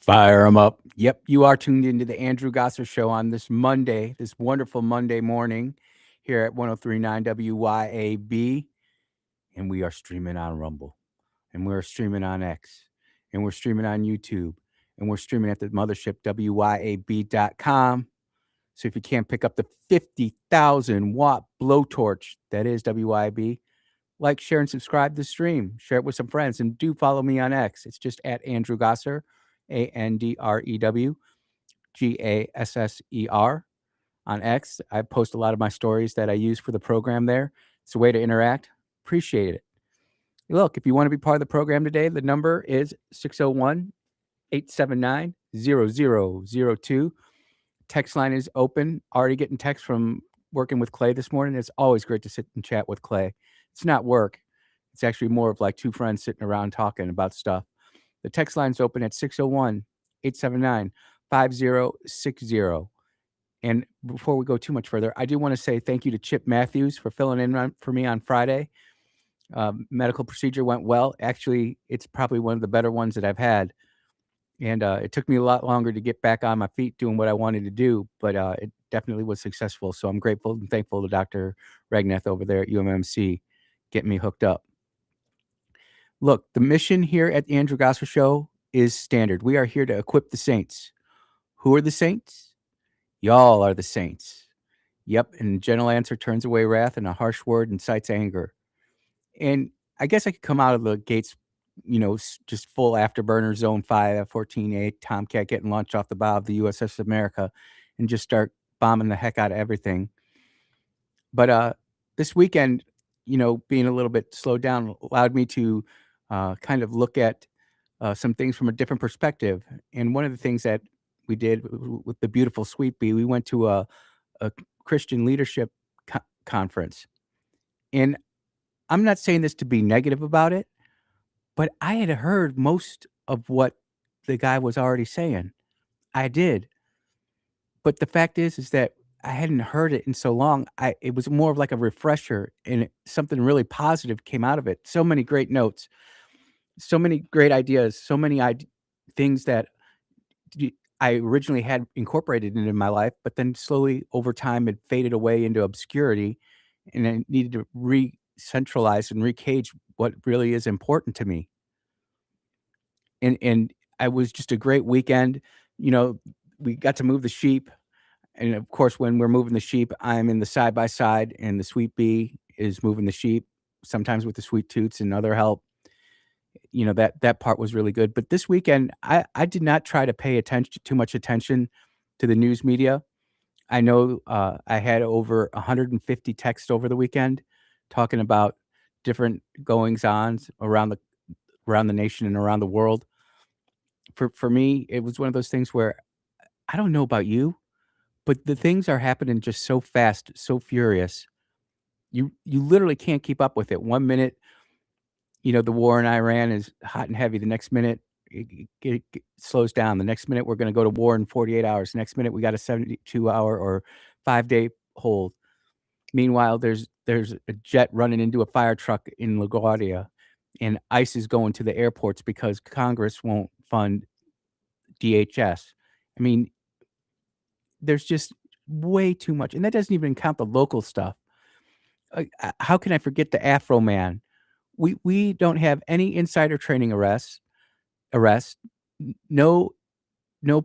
Fire them up. Yep, you are tuned into the Andrew Gosser Show on this Monday, this wonderful Monday morning here at 1039 WYAB. And we are streaming on Rumble, and we're streaming on X, and we're streaming on YouTube, and we're streaming at the mothership, WYAB.com. So if you can't pick up the 50,000 watt blowtorch that is WYAB, like, share, and subscribe to the stream. Share it with some friends, and do follow me on X. It's just at Andrew Gosser, AndrewGasser on X. I post a lot of my stories that I use for the program there. It's a way to interact. Appreciate it. Look, if you want to be part of the program today, the number is 601-879-0002. Text line is open. Already getting texts from working with Clay this morning. It's always great to sit and chat with Clay. It's not work. It's actually more of like two friends sitting around talking about stuff. The text line's open at 601-879-5060. And before we go too much further, I do want to say thank you to Chip Matthews for filling in for me on Friday. Medical procedure went well. Actually, it's probably one of the better ones that I've had. And it took me a lot longer to get back on my feet doing what I wanted to do, but it definitely was successful. So I'm grateful and thankful to Dr. Regneth over there at UMMC getting me hooked up. Look, the mission here at the Andrew Gosser Show is standard. We are here to equip the saints. Who are the saints? Y'all are the saints. Yep, and a gentle answer turns away wrath, and a harsh word incites anger. And I guess I could come out of the gates, just full afterburner Zone 5, F-14A, Tomcat getting launched off the bow of the USS America and just start bombing the heck out of everything. But this weekend, being a little bit slowed down allowed me to kind of look at some things from a different perspective. And one of the things that we did with the beautiful Sweet Bee, we went to a Christian leadership conference. And I'm not saying this to be negative about it, but I had heard most of what the guy was already saying. I did. But the fact is that I hadn't heard it in so long. It was more of like a refresher, and something really positive came out of it. So many great notes, so many great ideas, so many things that I originally had incorporated into my life, but then slowly over time it faded away into obscurity, and I needed to re-centralize and recage what really is important to me. And I was just a great weekend. We got to move the sheep, and of course, when we're moving the sheep, I'm in the side by side, and the Sweet Bee is moving the sheep, sometimes with the Sweet Toots and other help. That part was really good. But this weekend, I did not try to pay too much attention to the news media. I know I had over 150 texts over the weekend talking about different goings-ons around the nation and around the world. For me, it was one of those things where I don't know about you, but the things are happening just so fast, so furious. You literally can't keep up with it. One minute, the war in Iran is hot and heavy. The next minute, it slows down. The next minute, we're going to go to war in 48 hours. The next minute, we got a 72-hour or 5-day hold. Meanwhile, there's a jet running into a fire truck in LaGuardia, and ICE is going to the airports because Congress won't fund DHS. I mean, there's just way too much, and that doesn't even count the local stuff. How can I forget the Afro Man? We don't have any insider trading arrests. No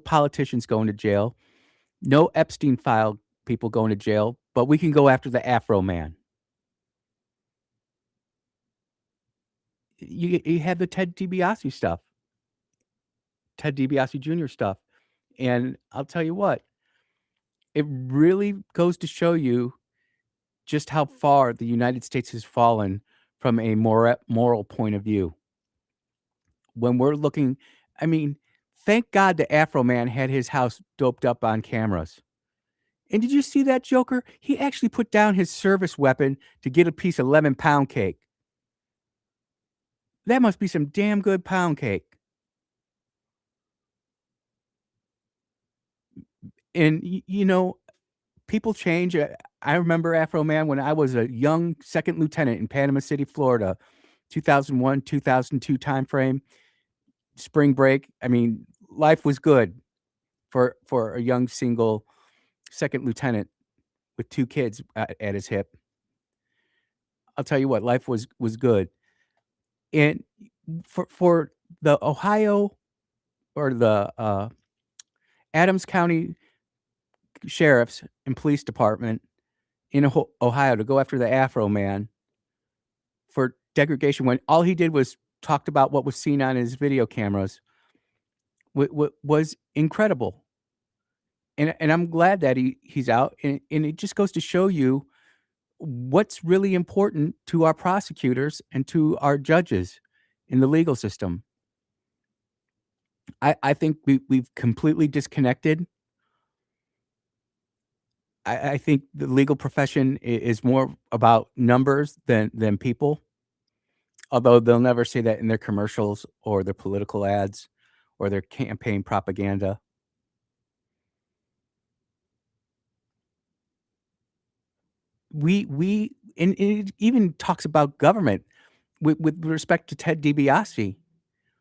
politicians going to jail. No Epstein file people going to jail, but we can go after the Afro Man. You have the Ted DiBiase stuff, Ted DiBiase Jr. stuff, and I'll tell you what, it really goes to show you just how far the United States has fallen from a moral point of view. When we're looking, I mean, thank God the Afro Man had his house doped up on cameras. And did you see that joker? He actually put down his service weapon to get a piece of lemon pound cake. That must be some damn good pound cake. And, people change. I remember Afro Man when I was a young second lieutenant in Panama City, Florida, 2001, 2002 timeframe, spring break. I mean, life was good for a young single 2nd lieutenant with 2 kids at his hip. I'll tell you what, life was good. And for the Ohio or the, Adams County sheriffs and police department in Ohio to go after the Afro Man for degradation when all he did was talked about what was seen on his video cameras was incredible. And I'm glad that he's out, and it just goes to show you what's really important to our prosecutors and to our judges in the legal system. I think we've completely disconnected. I think the legal profession is more about numbers than people, although they'll never say that in their commercials or their political ads or their campaign propaganda. We and it even talks about government with respect to Ted DiBiase.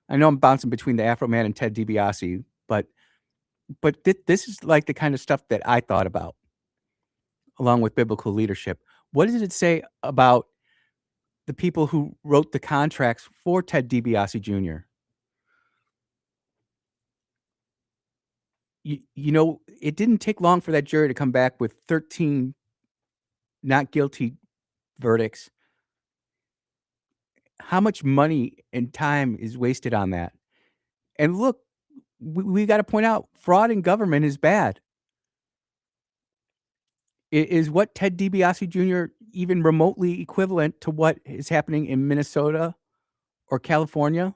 I know I'm bouncing between the Afro Man and Ted DiBiase, but this is like the kind of stuff that I thought about along with biblical leadership. What does it say about the people who wrote the contracts for Ted DiBiase Jr.? You know, it didn't take long for that jury to come back with 13 not guilty verdicts. How much money and time is wasted on that? And look, we gotta point out fraud in government is bad. Is what Ted DiBiase Jr. even remotely equivalent to what is happening in Minnesota or California?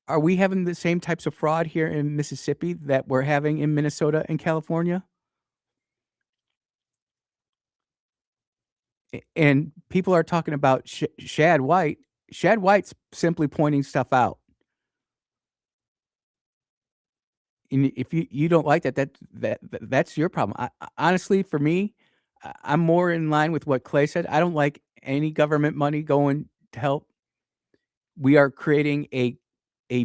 Are we having the same types of fraud here in Mississippi that we're having in Minnesota and California? And people are talking about Shad White. Shad White's simply pointing stuff out. And if you don't like that's your problem. Honestly, for me, I'm more in line with what Clay said. I don't like any government money going to help. We are creating a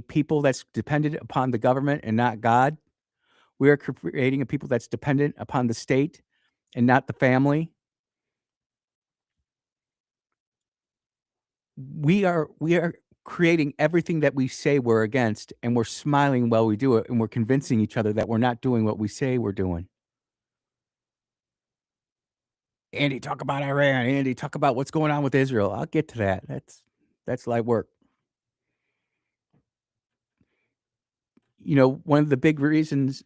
people that's dependent upon the government and not God. We are creating a people that's dependent upon the state and not the family. We are creating everything that we say we're against, and we're smiling while we do it, and we're convincing each other that we're not doing what we say we're doing. Andy, talk about Iran. Andy, talk about what's going on with Israel. I'll get to that. That's light work. You know, one of the big reasons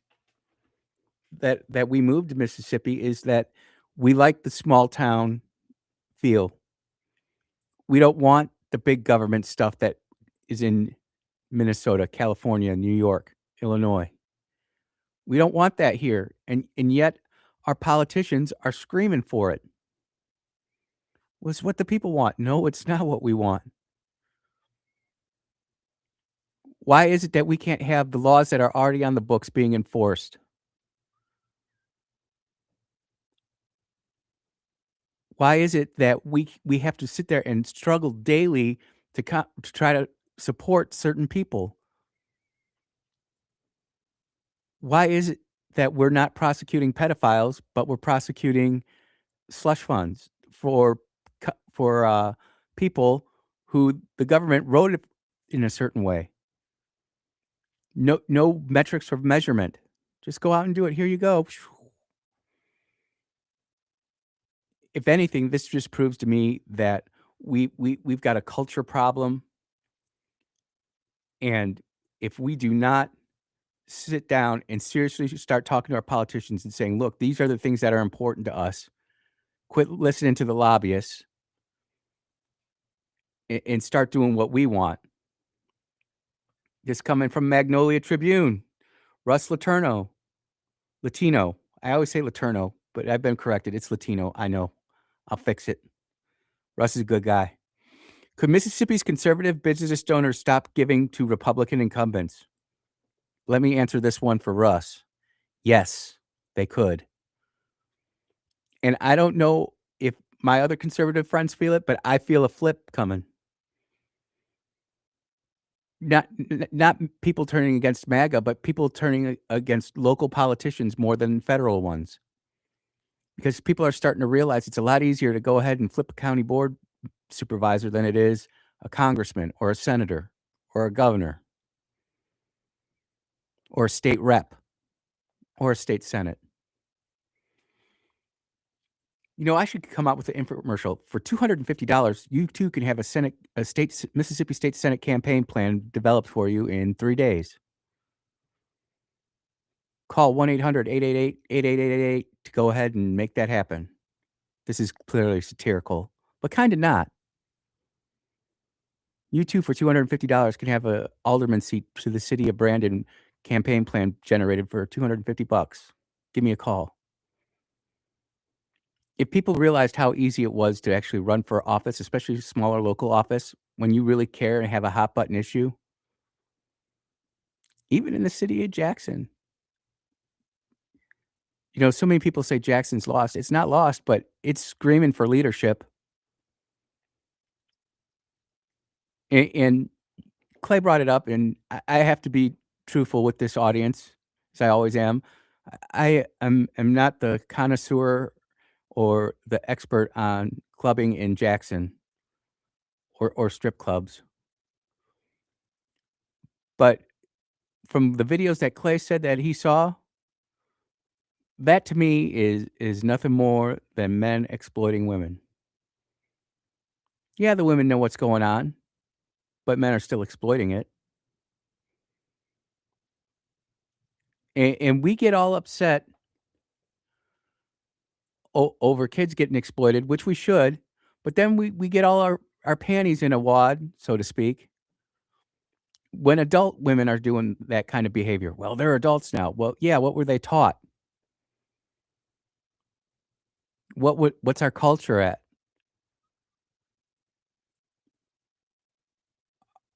that we moved to Mississippi is that we like the small town feel. We don't want the big government stuff that is in Minnesota, California, New York, Illinois. We don't want that here, and yet our politicians are screaming for it. Well, it's what the people want. No, it's not what we want. Why is it that we can't have the laws that are already on the books being enforced? Why is it that we have to sit there and struggle daily to try to support certain people? Why is it that we're not prosecuting pedophiles, but we're prosecuting slush funds for people who the government wrote it in a certain way? No metrics of measurement. Just go out and do it. Here you go. If anything, this just proves to me that we've got a culture problem, and if we do not sit down and seriously start talking to our politicians and saying, "Look, these are the things that are important to us. Quit listening to the lobbyists and start doing what we want." This coming from Magnolia Tribune, Russ Latino. I always say Laterno, but I've been corrected. It's Latino. I know. I'll fix it. Russ is a good guy. Could Mississippi's conservative business donors stop giving to Republican incumbents? Let me answer this one for Russ. Yes, they could. And I don't know if my other conservative friends feel it, but I feel a flip coming. Not people turning against MAGA, but people turning against local politicians more than federal ones, because people are starting to realize it's a lot easier to go ahead and flip a county board supervisor than it is a congressman or a senator or a governor or a state rep or a state senate. I should come out with an infomercial. For $250, you too can have a Mississippi State Senate campaign plan developed for you in 3 days. Call 1-800-888-8888 to go ahead and make that happen. This is clearly satirical, but kinda not. You too, for $250, can have a alderman seat to the city of Brandon campaign plan generated for $250. Give me a call. If people realized how easy it was to actually run for office, especially smaller local office, when you really care and have a hot button issue, even in the city of Jackson, so many people say Jackson's lost. It's not lost, but it's screaming for leadership. And Clay brought it up, and I have to be truthful with this audience, as I always am. I am not the connoisseur or the expert on clubbing in Jackson or strip clubs, but from the videos that Clay said that he saw, that to me is nothing more than men exploiting women. Yeah, the women know what's going on, but men are still exploiting it, and we get all upset over kids getting exploited, which we should, but then we get all our panties in a wad, so to speak, when adult women are doing that kind of behavior. Well, they're adults now. Well, yeah, what were they taught? What's our culture at?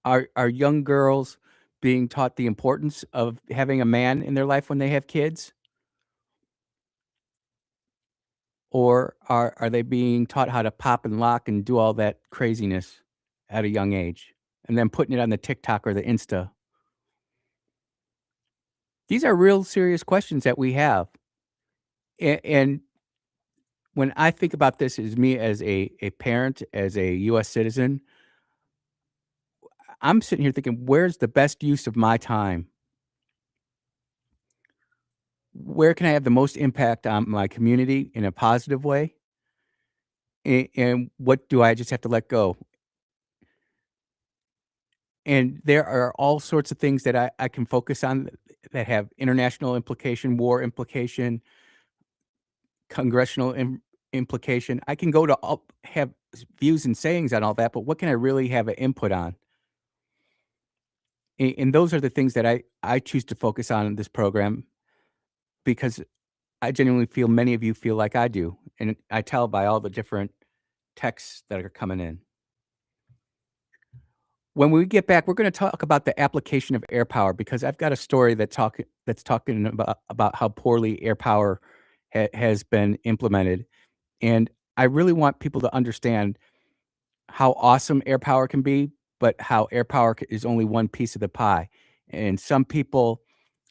Are young girls being taught the importance of having a man in their life when they have kids? Or are they being taught how to pop and lock and do all that craziness at a young age, and then putting it on the TikTok or the Insta? These are real serious questions that we have, and when I think about this as me as a parent, as a US citizen, I'm sitting here thinking, "Where's the best use of my time? Where can I have the most impact on my community in a positive way? And what do I just have to let go?" And there are all sorts of things that I can focus on that have international implication, war implication, congressional implication. I can go to all have views and sayings on all that, but what can I really have an input on? And those are the things that I choose to focus on in this program because I genuinely feel many of you feel like I do, and I tell by all the different texts that are coming in. When we get back, we're gonna talk about the application of air power because I've got a story that's talking about how poorly air power has been implemented, and I really want people to understand how awesome air power can be, but how air power is only one piece of the pie, and some people,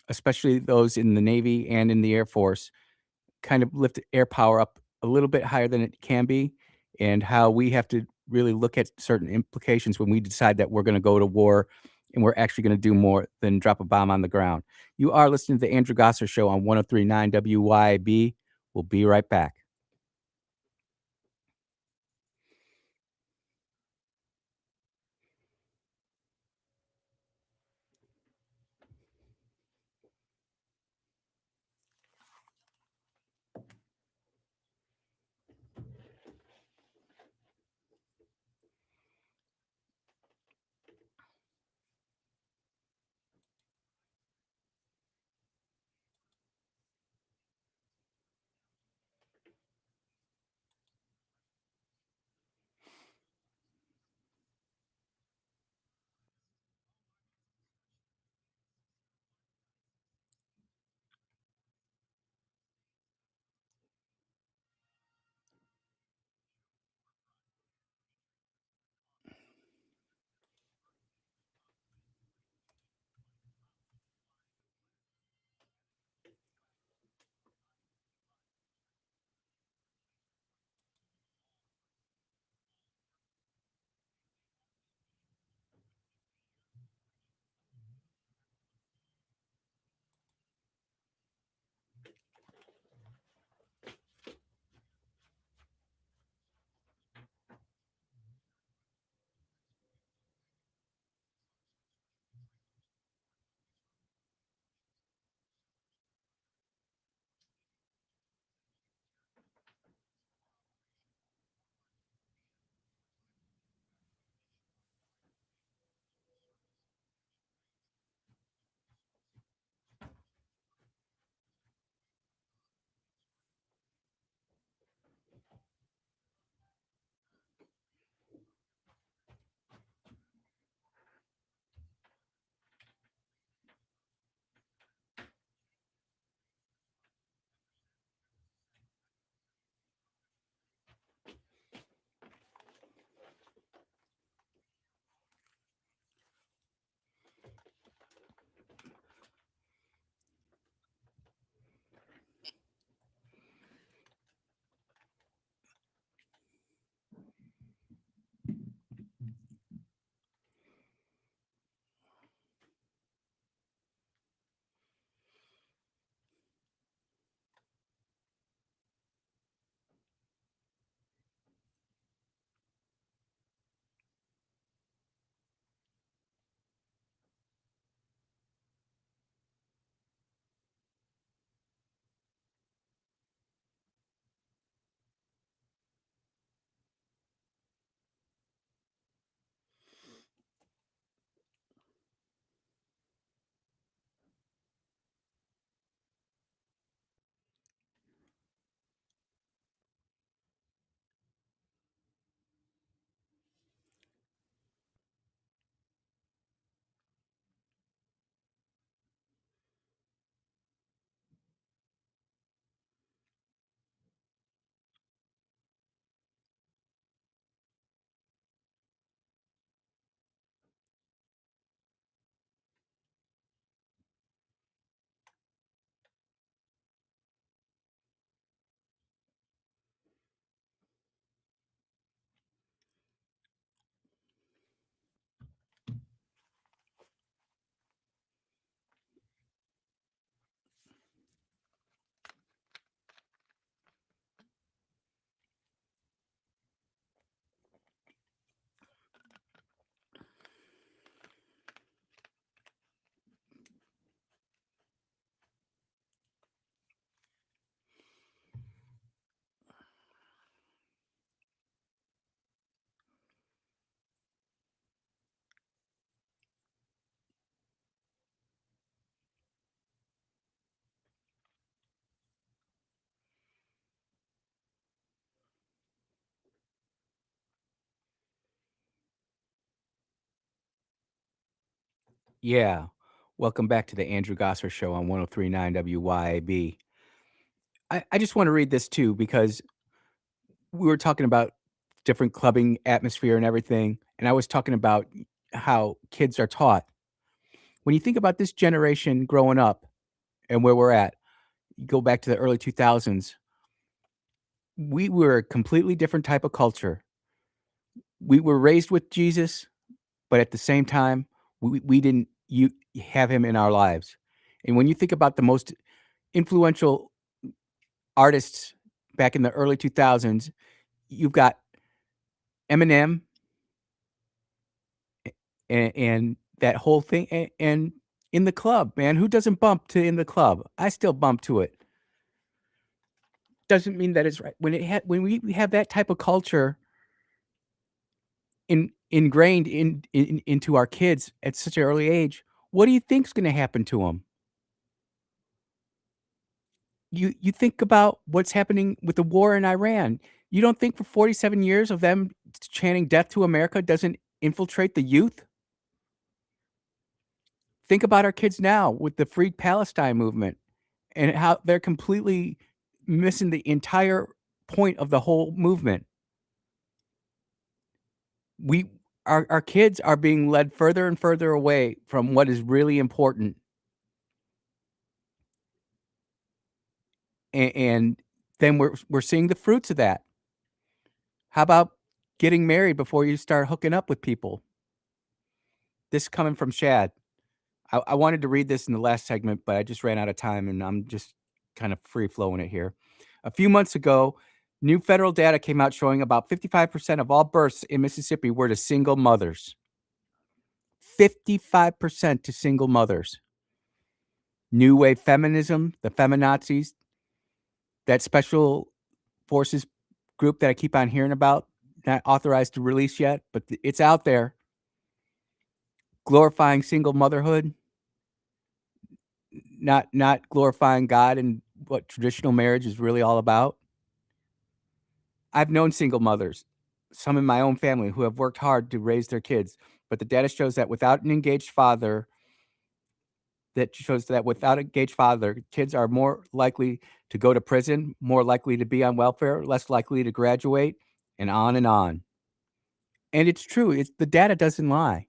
especially those in the Navy and in the Air Force, kind of lift air power up a little bit higher than it can be, and how we have to really look at certain implications when we decide that we're gonna go to war and we're actually gonna do more than drop a bomb on the ground. You are listening to the Andrew Gosser Show on 103.9 WYAB. We'll be right back. Yeah. Welcome back to the Andrew Gosser Show on 1039 WYAB. I just want to read this too because we were talking about different clubbing atmosphere and everything. And I was talking about how kids are taught. When you think about this generation growing up and where we're at, you go back to the early 2000s, we were a completely different type of culture. We were raised with Jesus, but at the same time, we didn't you have him in our lives. And when you think about the most influential artists back in the early 2000s, you've got Eminem and that whole thing, and In the Club, man, who doesn't bump to In the Club? I still bump to it. Doesn't mean that it's right. When we have that type of culture ingrained into our kids at such an early age, what do you think's gonna happen to them? You think about what's happening with the war in Iran. You don't think for 47 years of them chanting "Death to America" doesn't infiltrate the youth? Think about our kids now with the Free Palestine movement and how they're completely missing the entire point of the whole movement. We our kids are being led further and further away from what is really important, and then we're seeing the fruits of that. How about getting married before you start hooking up with people? This coming from Shad. I wanted to read this in the last segment, but I just ran out of time, and I'm just kind of free flowing it here. A few months ago, new federal data came out showing about 55% of all births in Mississippi were to single mothers. 55% to single mothers. New wave feminism, the feminazis, that special forces group that I keep on hearing about, not authorized to release yet, but it's out there. Glorifying single motherhood, not glorifying God and what traditional marriage is really all about. I've known single mothers, some in my own family, who have worked hard to raise their kids, but the data shows that without an engaged father, kids are more likely to go to prison, more likely to be on welfare, less likely to graduate, and on and on. And it's true, the data doesn't lie.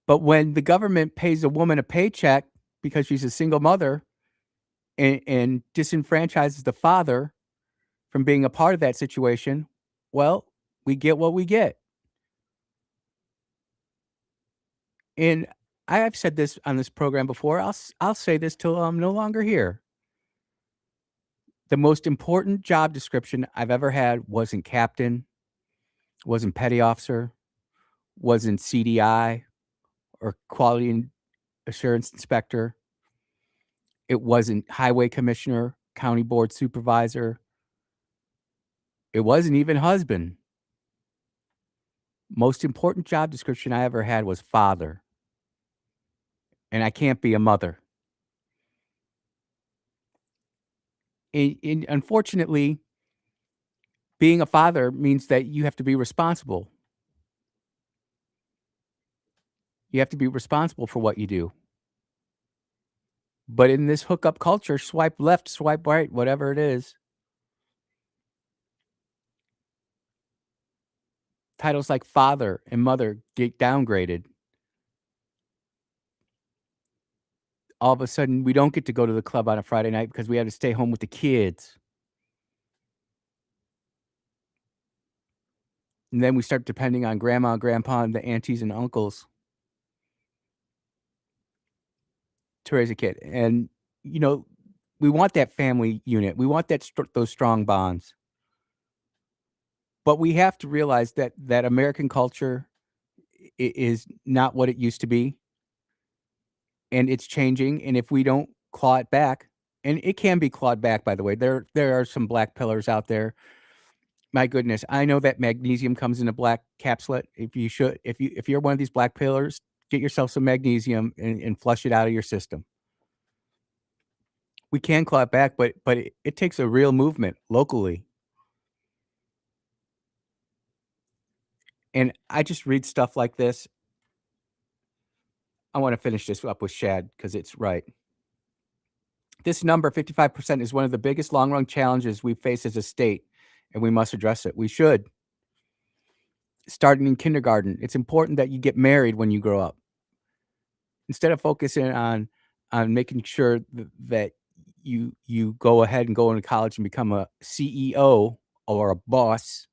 But when the government pays a woman a paycheck because she's a single mother and disenfranchises the father from being a part of that situation, well, we get what we get. And I've said this on this program before. I'll say this till I'm no longer here. The most important job description I've ever had wasn't captain, wasn't petty officer, wasn't CDI or quality assurance inspector. It wasn't highway commissioner, county board supervisor. It wasn't even husband. Most important job description I ever had was father. And I can't be a mother. And unfortunately, being a father means that you have to be responsible. You have to be responsible for what you do. But in this hookup culture, swipe left, swipe right, whatever it is, titles like father and mother get downgraded. All of a sudden, we don't get to go to the club on a Friday night because we had to stay home with the kids. And then we start depending on grandma, grandpa, and the aunties and uncles to raise a kid. And, you know, we want that family unit. We want those strong bonds. But we have to realize that American culture is not what it used to be, and it's changing, and if we don't claw it back, and it can be clawed back, by the way, there are some black pillars out there. My goodness, I know that magnesium comes in a black capsule. If you're one of these black pillars, get yourself some magnesium and flush it out of your system. We can claw it back, but it takes a real movement locally. And I just read stuff like this, I wanna finish this up with Shad because it's right. This number, 55%, is one of the biggest long-run challenges we face as a state, and we must address it. We should. Starting in kindergarten, it's important that you get married when you grow up. Instead of focusing on making sure that you go ahead and go into college and become a CEO or a boss,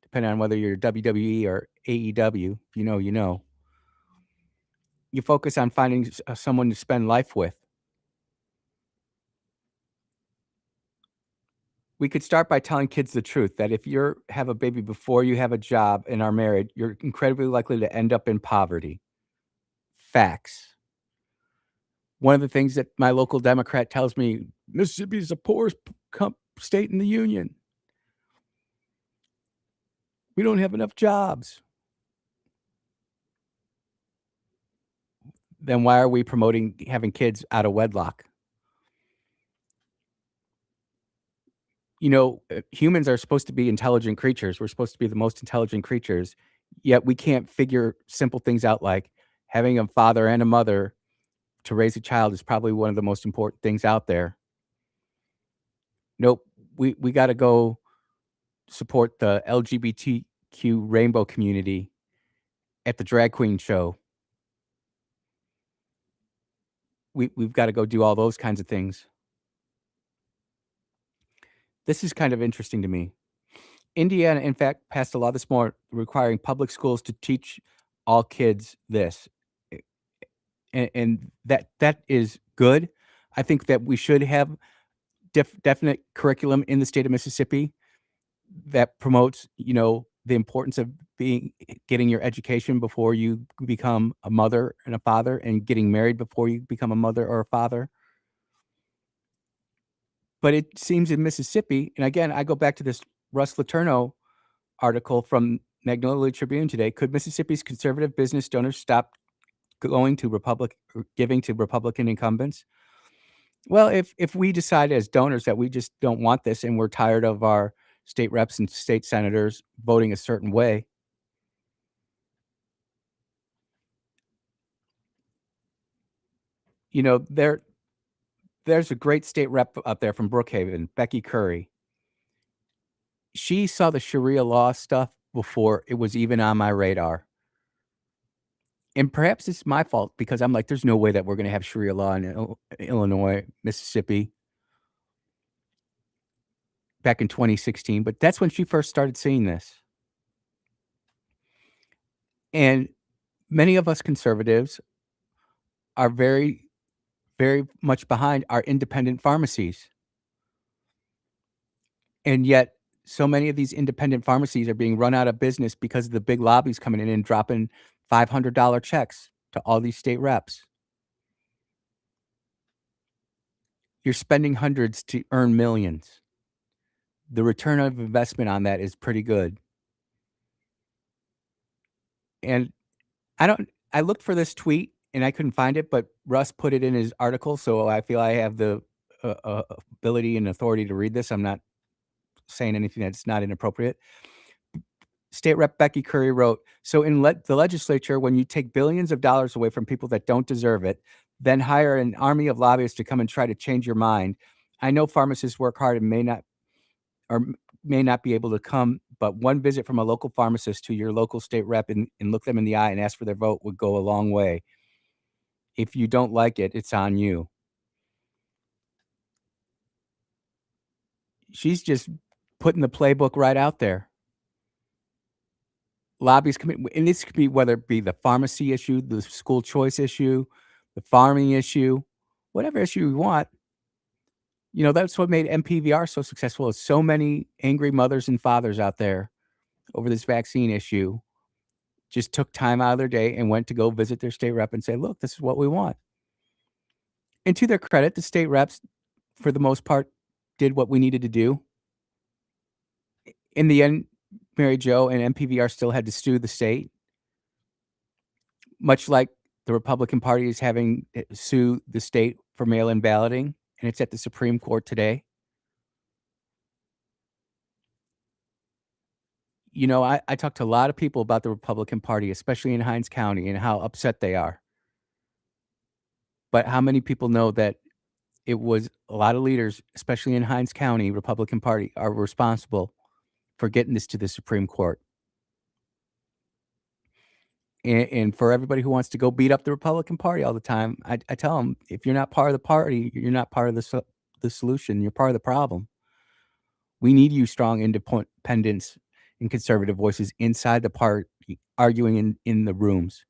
depending on whether you're WWE or AEW, if you know, you know. You focus on finding someone to spend life with. We could start by telling kids the truth that if you have a baby before you have a job and are married, you're incredibly likely to end up in poverty. Facts. One of the things that my local Democrat tells me, Mississippi is the poorest state in the union. We don't have enough jobs. Then why are we promoting having kids out of wedlock? Humans are supposed to be intelligent creatures. We're supposed to be the most intelligent creatures, yet we can't figure simple things out like having a father and a mother to raise a child is probably one of the most important things out there. Nope, we gotta go support the LGBTQ rainbow community at the drag queen show. We've gotta go do all those kinds of things. This is kind of interesting to me. Indiana, in fact, passed a law this morning requiring public schools to teach all kids this, a and that is good. I think that we should have definite curriculum in the state of Mississippi that promotes, the importance of getting your education before you become a mother and a father, and getting married before you become a mother or a father. But it seems in Mississippi, and again, I go back to this Russ Letourneau article from Magnolia Tribune today. Could Mississippi's conservative business donors stop going to giving to Republican incumbents? Well, if we decide as donors that we just don't want this and we're tired of our state reps and state senators voting a certain way, you know, there there's a great state rep out there from Brookhaven, Becky Curry. She saw the Sharia law stuff before it was even on my radar. And perhaps it's my fault because I'm like, there's no way that we're gonna have Sharia law in Illinois, Mississippi back in 2016, but that's when she first started seeing this. And many of us conservatives are very, very much behind our independent pharmacies. And yet so many of these independent pharmacies are being run out of business because of the big lobbies coming in and dropping $500 checks to all these state reps. You're spending hundreds to earn millions. The return of investment on that is pretty good. And I looked for this tweet and I couldn't find it, but Russ put it in his article, so I feel I have the, ability and authority to read this. I'm not saying anything that's not inappropriate. State Rep Becky Curry wrote, "So in the legislature, when you take billions of dollars away from people that don't deserve it, then hire an army of lobbyists to come and try to change your mind. I know pharmacists work hard and may not be able to come, but one visit from a local pharmacist to your local state rep and look them in the eye and ask for their vote would go a long way. If you don't like it, it's on you." She's just putting the playbook right out there. Lobbies commit and this could be whether it be the pharmacy issue, the school choice issue, the farming issue, whatever issue you want. That's what made MPVR so successful is so many angry mothers and fathers out there over this vaccine issue just took time out of their day and went to go visit their state rep and say, "Look, this is what we want." And to their credit, the state reps, for the most part, did what we needed to do. In the end, Mary Jo and MPVR still had to sue the state, much like the Republican Party is having sue the state for mail-in balloting, and it's at the Supreme Court today. I talked to a lot of people about the Republican Party, especially in Hinds County, and how upset they are. But how many people know that it was a lot of leaders, especially in Hinds County, Republican Party, are responsible for getting this to the Supreme Court? And for everybody who wants to go beat up the Republican Party all the time, I tell them, if you're not part of the party, you're not part of the solution. You're part of the problem. We need you strong independents and conservative voices inside the party, arguing in the rooms,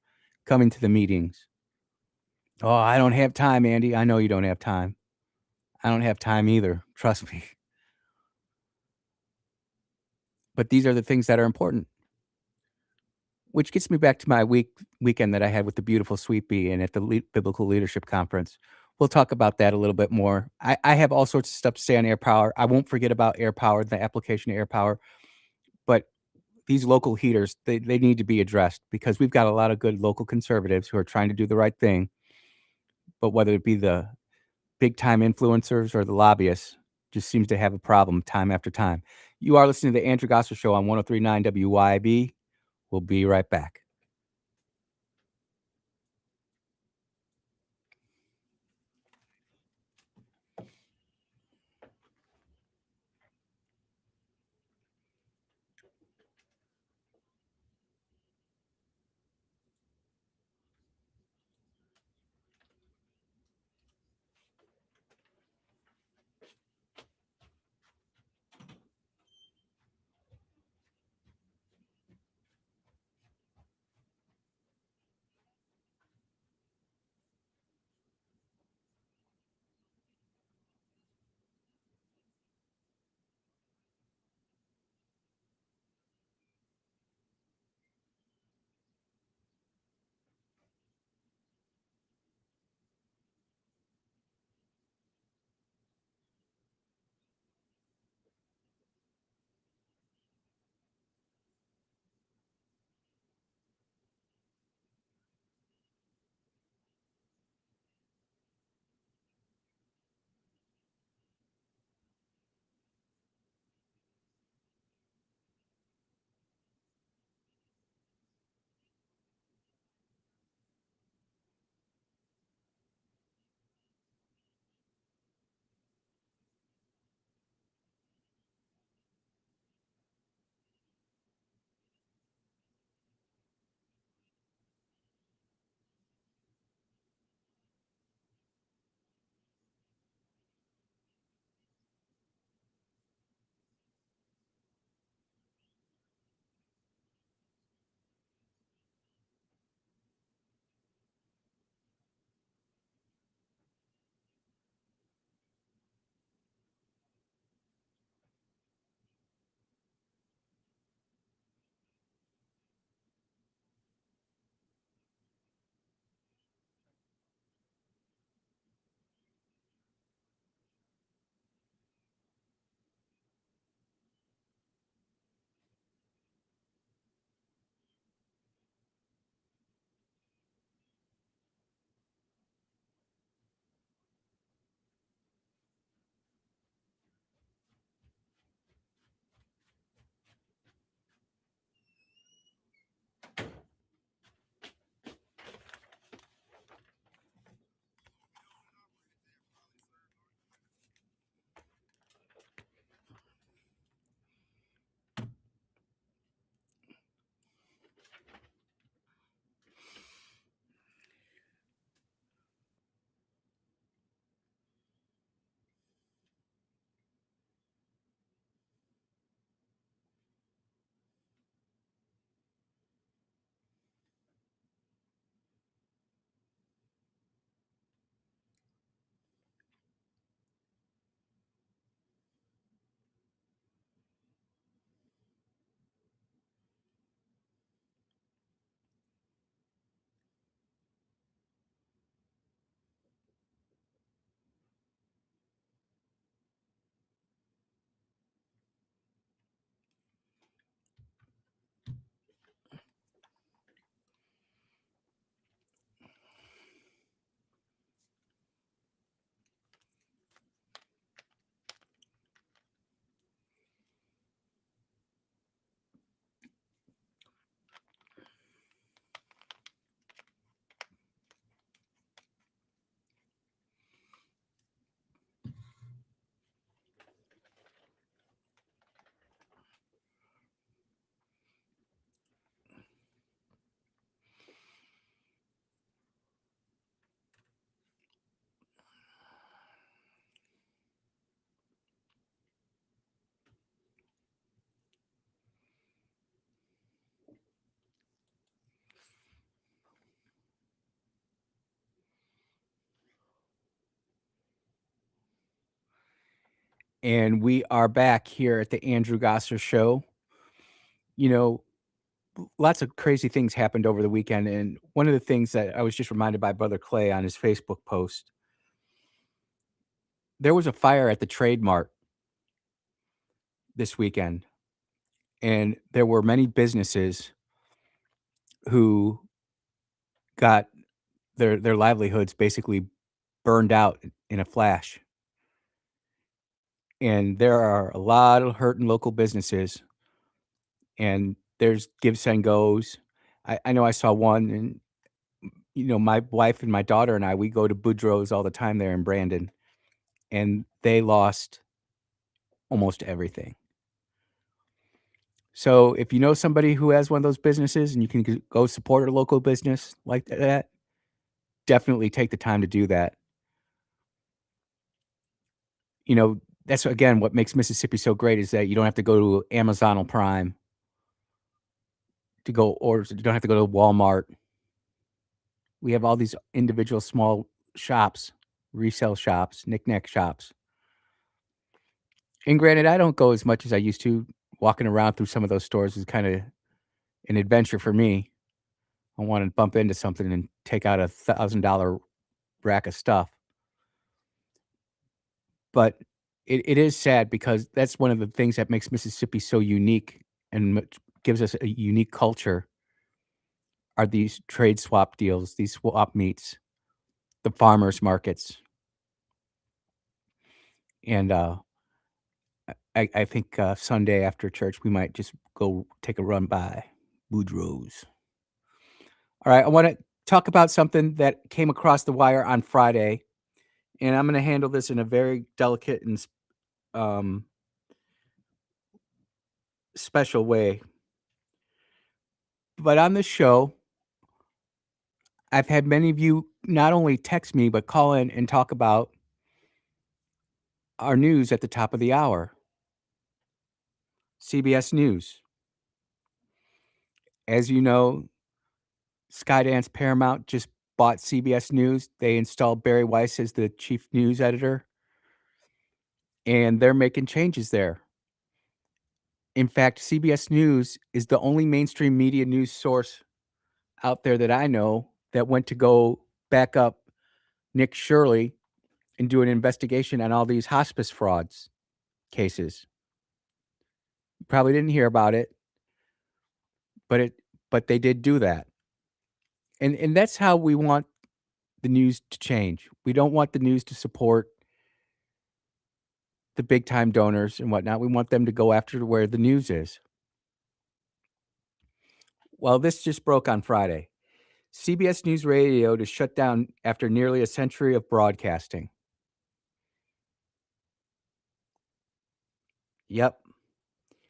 coming to the meetings. Oh, I don't have time, Andy. I know you don't have time. I don't have time either. Trust me. But these are the things that are important. Which gets me back to my weekend that I had with the beautiful Sweet Bee and at the Biblical Leadership Conference. We'll talk about that a little bit more. I have all sorts of stuff to say on air power. I won't forget about air power, the application of air power, but these local heaters, they need to be addressed because we've got a lot of good local conservatives who are trying to do the right thing. But whether it be the big time influencers or the lobbyists, just seems to have a problem time after time. You are listening to the Andrew Gosser Show on 103.9 WYAB. We'll be right back. And we are back here at the Andrew Gosser Show. You know, lots of crazy things happened over the weekend. And one of the things that I was just reminded by Brother Clay on his Facebook post, there was a fire at the Trade Mart this weekend. And there were many businesses who got their livelihoods basically burned out in a flash. And there are a lot of hurting local businesses, and there's gives and goes. I know I saw one, and my wife and my daughter and I, we go to Boudreaux's all the time there in Brandon, and they lost almost everything. So if you know somebody who has one of those businesses and you can go support a local business like that, definitely take the time to do that. That's again what makes Mississippi so great is that you don't have to go to Amazon or Prime to go, or you don't have to go to Walmart. We have all these individual small shops, resale shops, knick-knack shops. And granted, I don't go as much as I used to. Walking around through some of those stores is kinda an adventure for me. I wanna bump into something and take out a $1,000 rack of stuff. But it is sad because that's one of the things that makes Mississippi so unique and gives us a unique culture are these trade swap deals, these swap meets, the farmers markets. And, I think, Sunday after church, we might just go take a run by Boudreaux's. Alright, I wanna talk about something that came across the wire on Friday, and I'm gonna handle this in a very delicate and um, special way. But on this show, I've had many of you not only text me, but call in and talk about our news at the top of the hour, CBS News. As you know, Skydance Paramount just bought CBS News. They installed Barry Weiss as the chief news editor, and they're making changes there. In fact, CBS News is the only mainstream media news source out there that I know that went to go back up Nick Shirley and do an investigation on all these hospice frauds cases. You probably didn't hear about it, but they did do that. And that's how we want the news to change. We don't want the news to support the big time donors and whatnot. We want them to go after where the news is. Well, this just broke on Friday. CBS News Radio to shut down after nearly a century of broadcasting. Yep.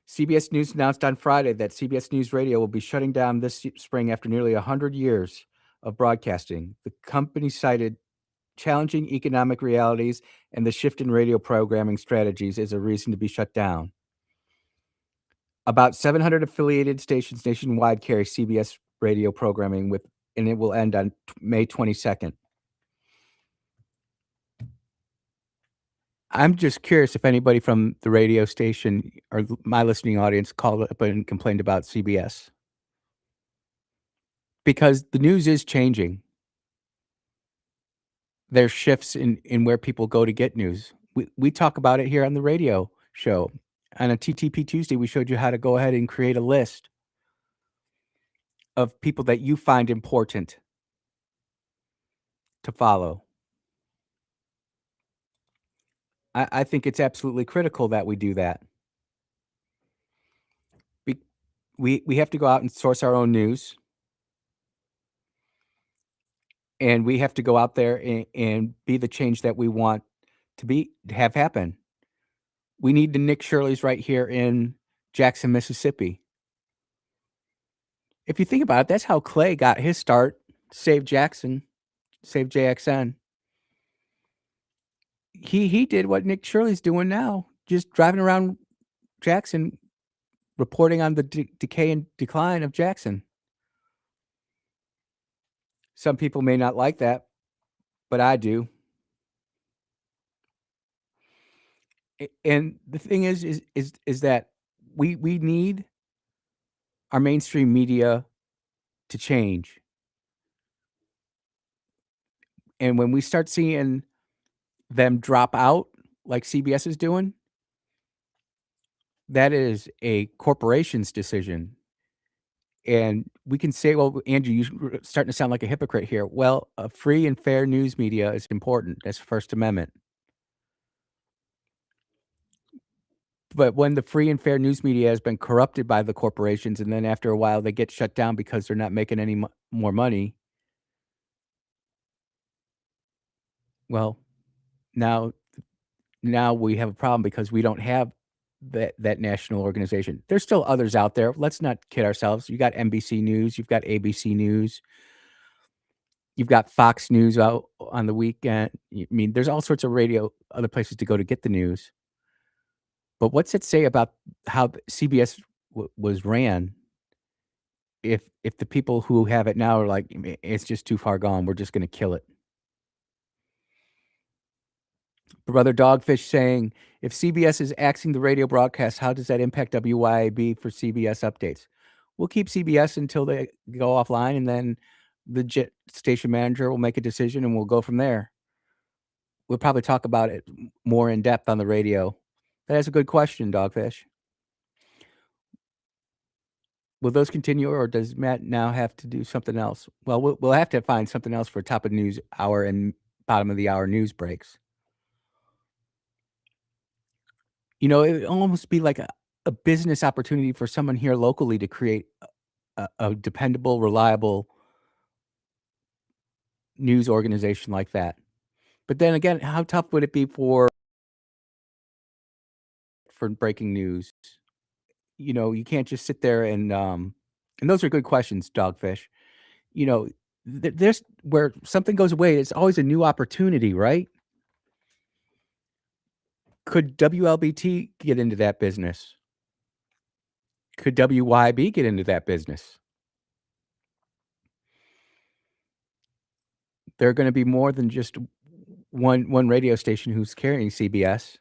CBS News announced on Friday that CBS News Radio will be shutting down this spring after nearly 100 years of broadcasting. The company cited challenging economic realities and the shift in radio programming strategies as a reason to be shut down. About 700 affiliated stations nationwide carry CBS radio programming and it will end on May 22nd. I'm just curious if anybody from the radio station or my listening audience called up and complained about CBS. Because the news is changing. There's shifts in where people go to get news. We talk about it here on the radio show. On a TTP Tuesday, we showed you how to go ahead and create a list of people that you find important to follow. I think it's absolutely critical that we do that. Be we have to go out and source our own news, and we have to go out there and be the change that we want to have happen. We need the Nick Shirleys right here in Jackson, Mississippi. If you think about it, that's how Clay got his start, save Jackson, save JXN. He did what Nick Shirley's doing now, just driving around Jackson, reporting on the decay and decline of Jackson. Some people may not like that, but I do. And the thing is that we need our mainstream media to change, and when we start seeing them drop out like CBS is doing, that is a corporation's decision. And we can say, "Well, Andrew, you're starting to sound like a hypocrite here." Well, a free and fair news media is important. That's First Amendment. But when the free and fair news media has been corrupted by the corporations, and then after a while they get shut down because they're not making any more money, well, now now we have a problem because we don't have that national organization. There's still others out there. Let's not kid ourselves. You got NBC News, you've got ABC News, you've got Fox News out on the weekend. I mean, there's all sorts of radio, other places to go to get the news. But what's it say about how CBS was ran if the people who have it now are like, It's just too far gone. We're just going to kill it." Brother Dogfish saying, "If CBS is axing the radio broadcast, how does that impact WYAB for CBS updates?" We'll keep CBS until they go offline, and then the station manager will make a decision, and we'll go from there. We'll probably talk about it more in depth on the radio. That's a good question, Dogfish. Will those continue, or does Matt now have to do something else? Well, we'll have to find something else for top of news hour and bottom of the hour news breaks. It would almost be like a business opportunity for someone here locally to create a dependable, reliable news organization like that. But then again, how tough would it be for breaking news? You can't just sit there and those are good questions, Dogfish. You know, there's where something goes away, it's always a new opportunity, right? Could WLBT get into that business? Could WYB get into that business? There are gonna be more than just one radio station who's carrying CBS.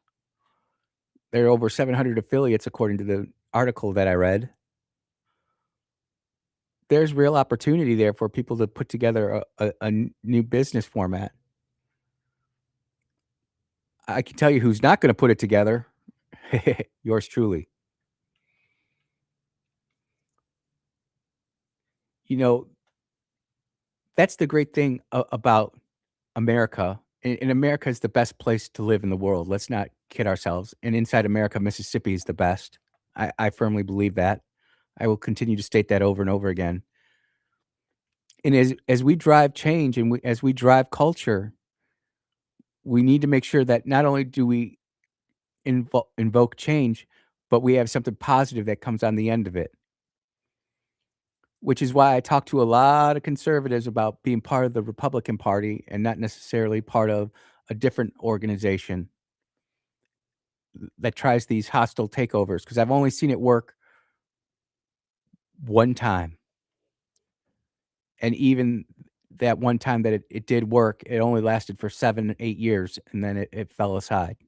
There are over 700 affiliates according to the article that I read. There's real opportunity there for people to put together a new business format. I can tell you who's not gonna put it together. Yours truly. You know, that's the great thing about America, and America is the best place to live in the world. Let's not kid ourselves. And inside America, Mississippi is the best. I firmly believe that. I will continue to state that over and over again. And as we drive change and as we drive culture, we need to make sure that not only do we invoke change, but we have something positive that comes on the end of it. Which is why I talk to a lot of conservatives about being part of the Republican Party and not necessarily part of a different organization that tries these hostile takeovers, because I've only seen it work one time, and even that one time that it did work, it only lasted for 7, 8 years, and then it fell aside.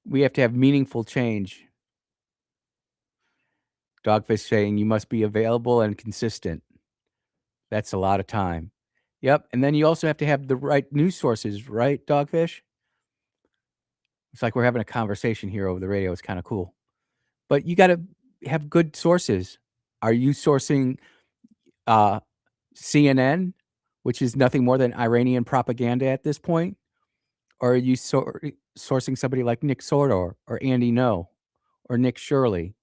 We have to have meaningful change. Dogfish saying, "You must be available and consistent." That's a lot of time. Yep, and then you also have to have the right news sources, right, Dogfish? It's like we're having a conversation here over the radio, it's kinda cool. But you gotta have good sources. Are you sourcing, uh, CNN, which is nothing more than Iranian propaganda at this point? Or are you sourcing somebody like Nick Sordor or Andy Ngo or Nick Shirley?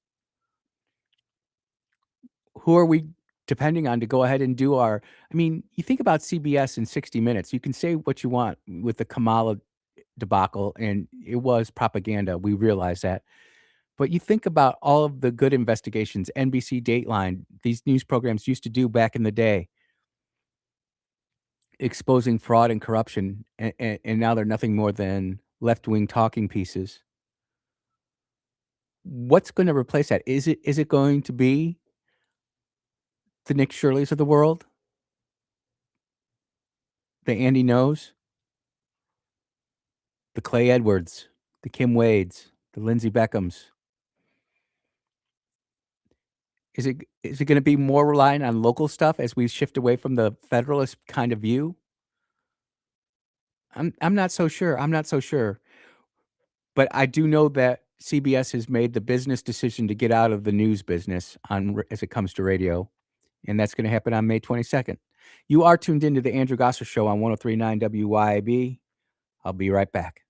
Who are we depending on to go ahead and do our I mean, you think about CBS in 60 Minutes, you can say what you want with the Kamala debacle, and it was propaganda, we realize that. But you think about all of the good investigations NBC Dateline, these news programs used to do back in the day, exposing fraud and corruption, and now they're nothing more than left-wing talking pieces. What's gonna replace that? Is it going to be the Nick Shirleys of the world? The Andy Ngos? The Clay Edwards? the Kim Wades, the Lindsey Beckhams. Is it gonna be more reliant on local stuff as we shift away from the federalist kind of view? I'm not so sure, I'm not so sure. But I do know that CBS has made the business decision to get out of the news business on r as it comes to radio, and that's gonna happen on May 22nd. You are tuned into the Andrew Gosser Show on 103.9 WYAB. I'll be right back.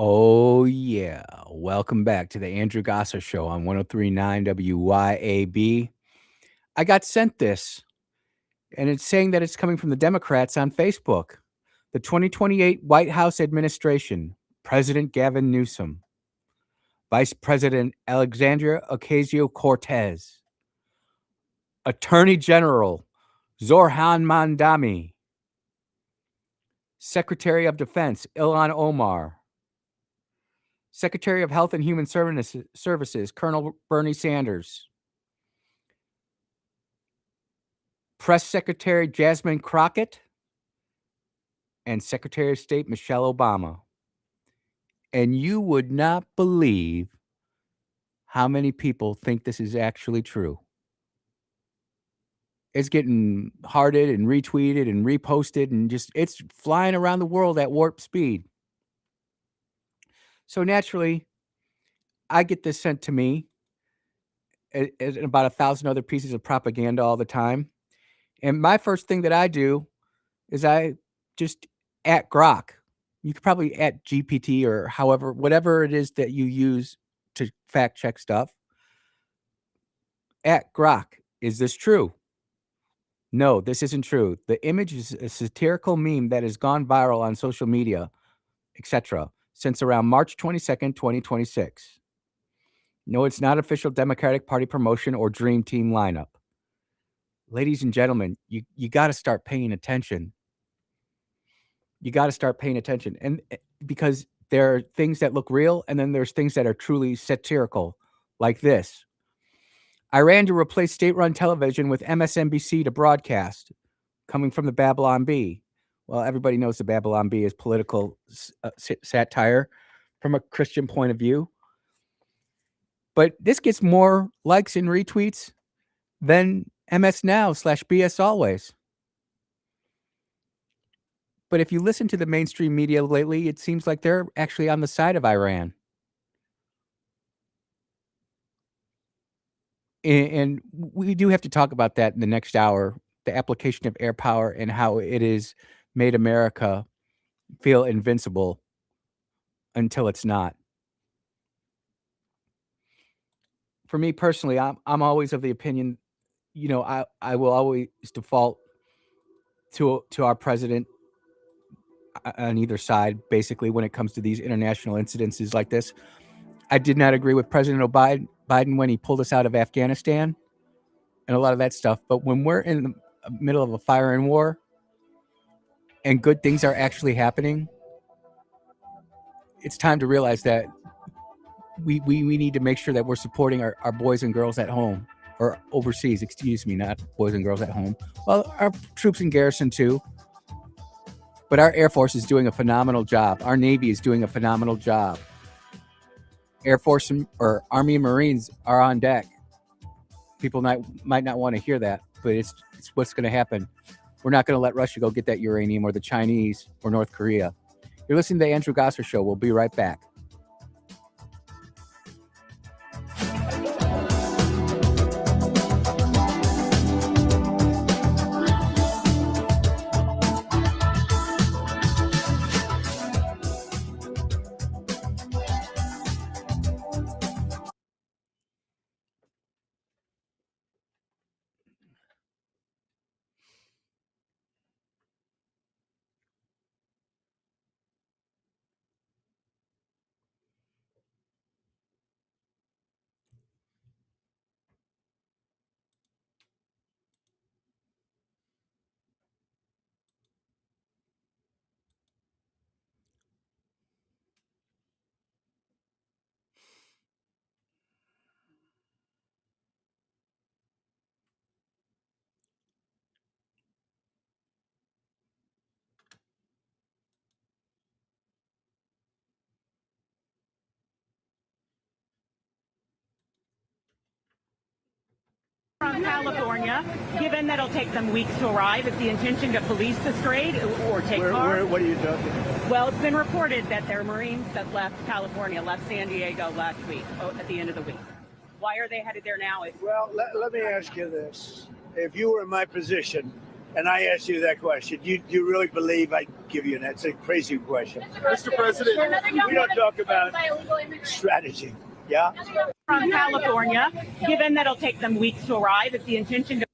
Oh, yeah. Welcome back to the Andrew Gosser Show on 103.9 WYAB. I got sent this, and it's saying that it's coming from the Democrats on Facebook. The 2028 White House administration, President Gavin Newsom, Vice President Alexandria Ocasio-Cortez, Attorney General Zorhan Mandami, Secretary of Defense Ilhan Omar, Secretary of Health and Human Services Colonel Bernie Sanders, Press Secretary Jasmine Crockett, and Secretary of State Michelle Obama. And you would not believe how many people think this is actually true. It's getting hearted and retweeted and reposted and just it's flying around the world at warp speed. So naturally, I get this sent to me and about 1,000 other pieces of propaganda all the time. And my first thing that I do is I just at Grok. You could probably at GPT or however, whatever it is that you use to fact check stuff. At Grok, is this true? No, this isn't true. The image is a satirical meme that has gone viral on social media, etc., since around March 22nd, 2026. No, it's not official Democratic Party promotion or dream team lineup. Ladies and gentlemen, you got to start paying attention. You got to start paying attention. And because there are things that look real, and then there's things that are truly satirical, like this. Iran to replace state-run television with MSNBC to broadcast, coming from the Babylon Bee. Well, everybody knows the Babylon Bee is political satire from a Christian point of view. But this gets more likes and retweets than MS Now / BS Always. But if you listen to the mainstream media lately, it seems like they're actually on the side of Iran. And we do have to talk about that in the next hour, the application of air power and how it has made America feel invincible until it's not. For me personally, I'm always of the opinion, I will always default to our president on either side, basically, when it comes to these international incidences like this. I did not agree with President Biden when he pulled us out of Afghanistan and a lot of that stuff. But when we're in the middle of a fire and war and good things are actually happening, it's time to realize that we need to make sure that we're supporting our boys and girls at home or overseas, excuse me, not boys and girls at home. Well, our troops in garrison too. But our Air Force is doing a phenomenal job. Our Navy is doing a phenomenal job. Air Force or Army and Marines are on deck. People might not want to hear that, but it's what's going to happen. We're not going to let Russia go get that uranium or the Chinese or North Korea. You're listening to the Andrew Gosser Show. We'll be right back. From California, given that it'll take them weeks to arrive, is the intention to police the strait or take cars? What are you talking? Well, it's been reported that there are Marines that left California, left San Diego last week, at the end of the week. Why are they headed there now? Well, let me ask you this. If you were in my position and I ask you that question, you really believe I give you that's a crazy question. Mr. President, We don't talk about strategy. Yeah. From California, given that it'll take them weeks to arrive, if the intention to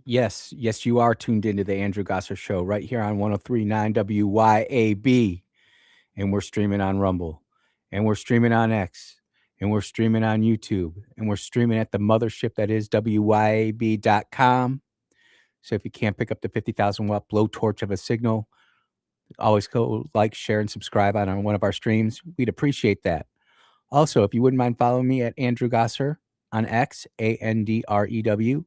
Yes, yes, you are tuned into the Andrew Gosser Show right here on 103.9 WYAB. And we're streaming on Rumble. And we're streaming on X. And we're streaming on YouTube. And we're streaming at the mothership that is WYAB.com. So if you can't pick up the 50,000 watt blowtorch of a signal, always go like, share, and subscribe on one of our streams. We'd appreciate that. Also, if you wouldn't mind following me at Andrew Gosser on X, AndrewGasser,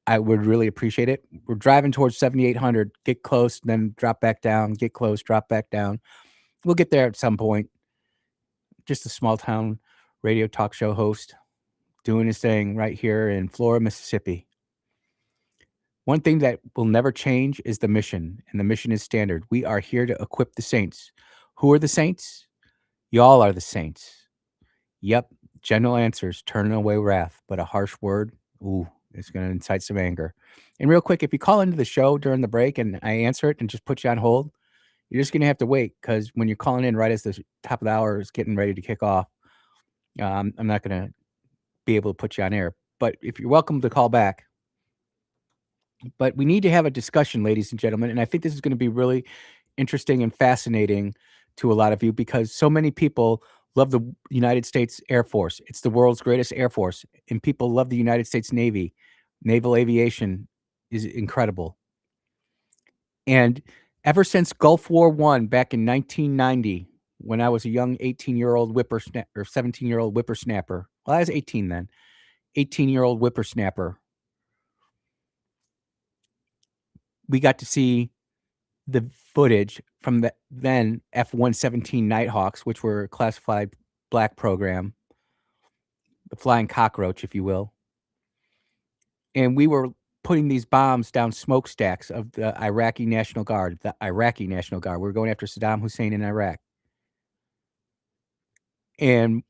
I would really appreciate it. We're driving towards 7,800. Get close, then drop back down. Get close, drop back down. We'll get there at some point. Just a small town radio talk show host doing his thing right here in Flora, Mississippi. One thing that will never change is the mission, and the mission is standard. We are here to equip the saints. Who are the saints? Y'all are the saints. Yep, gentle answers, turning away wrath, but a harsh word, ooh, it's going to incite some anger. And real quick, if you call into the show during the break and I answer it and just put you on hold, you're just going to have to wait, because when you're calling in right as the top of the hour is getting ready to kick off, I'm not going to be able to put you on air. But if you're welcome to call back. But we need to have a discussion, ladies and gentlemen, and I think this is going to be really interesting and fascinating to a lot of you, because so many people love the United States Air Force. It's the world's greatest Air Force, and people love the United States Navy. Naval aviation is incredible. And ever since Gulf War I back in 1990, when I was a young 18-year-old whippersnapper, or 17-year-old whippersnapper, well, I was 18 then, 18-year-old whippersnapper, we got to see the footage from the then F-117 Nighthawks, which were a classified black program, the flying cockroach, if you will. And we were putting these bombs down smokestacks of the Iraqi National Guard, We were going after Saddam Hussein in Iraq. And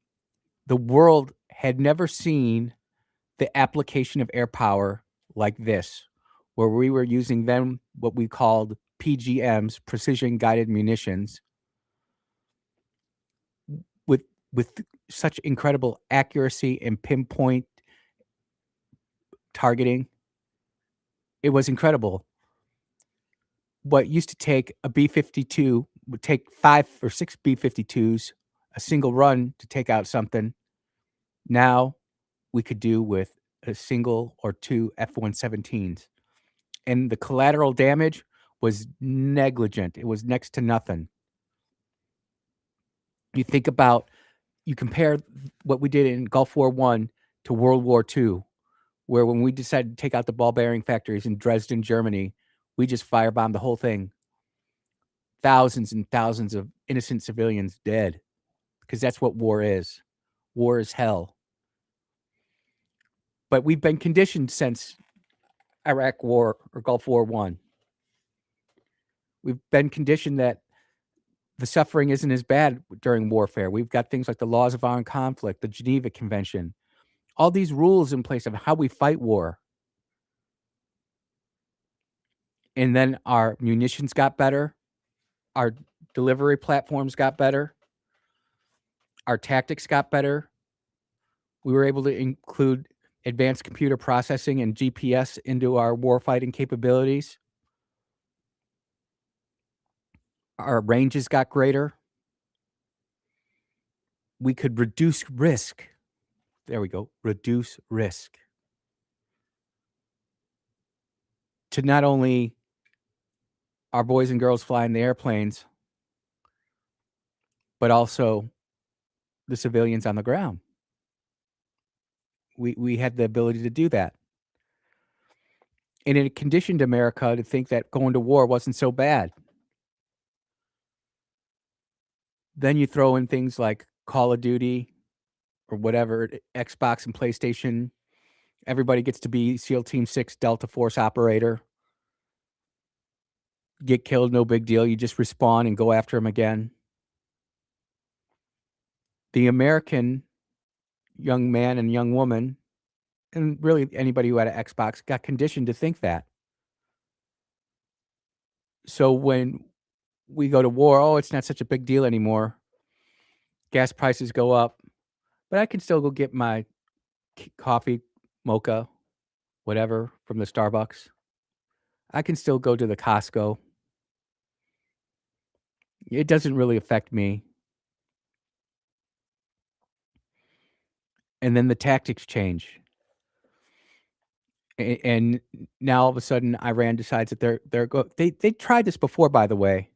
the world had never seen the application of air power like this, where we were using then what we called PGMs, precision guided munitions, with such incredible accuracy and pinpoint targeting. It was incredible. What used to take a B-52 would take 5 or 6 B-52s, a single run to take out something. Now we could do with a single or 2 F-117s. And the collateral damage was negligent. It was next to nothing. You compare what we did in Gulf War I to World War II, where when we decided to take out the ball bearing factories in Dresden, Germany, we just firebombed the whole thing. Thousands and thousands of innocent civilians dead, because that's what war is. War is hell. But we've been conditioned since Iraq War or Gulf War I. We've been conditioned that the suffering isn't as bad during warfare. We've got things like the laws of armed conflict, the Geneva Convention, all these rules in place of how we fight war. And then our munitions got better. Our delivery platforms got better. Our tactics got better. We were able to include advanced computer processing and GPS into our warfighting capabilities. Our ranges got greater. We could reduce risk. There we go. Reduce risk. To not only our boys and girls flying the airplanes, but also the civilians on the ground. We had the ability to do that. And it conditioned America to think that going to war wasn't so bad. Then you throw in things like Call of Duty or whatever, Xbox and PlayStation. Everybody gets to be SEAL Team 6 Delta Force operator. Get killed, no big deal. You just respawn and go after them again. The American young man and young woman, and really anybody who had an Xbox, got conditioned to think that. So when we go to war, oh, it's not such a big deal anymore. Gas prices go up, but I can still go get my coffee, mocha, whatever from the Starbucks. I can still go to the Costco. It doesn't really affect me. And then the tactics change. And now all of a sudden Iran decides that they tried this before, by the way.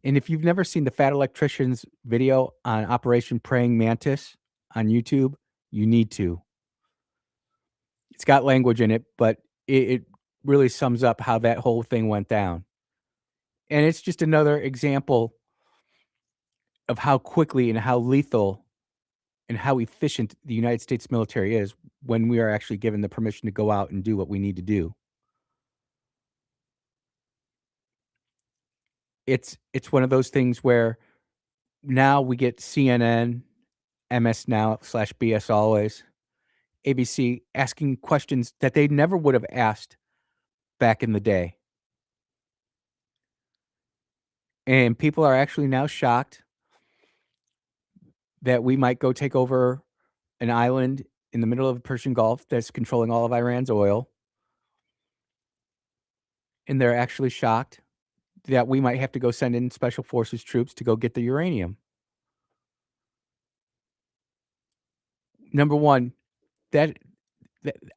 And if you've never seen the Fat Electrician's video on Operation Praying Mantis on YouTube, you need to. It's got language in it, but it really sums up how that whole thing went down. And it's just another example of how quickly and how lethal and how efficient the United States military is when we are actually given the permission to go out and do what we need to do. It's one of those things where now we get CNN, MS Now slash BS Always, ABC asking questions that they never would have asked back in the day. And people are actually now shocked that we might go take over an island in the middle of the Persian Gulf that's controlling all of Iran's oil. And they're actually shocked that we might have to go send in special forces troops to go get the uranium. Number one, that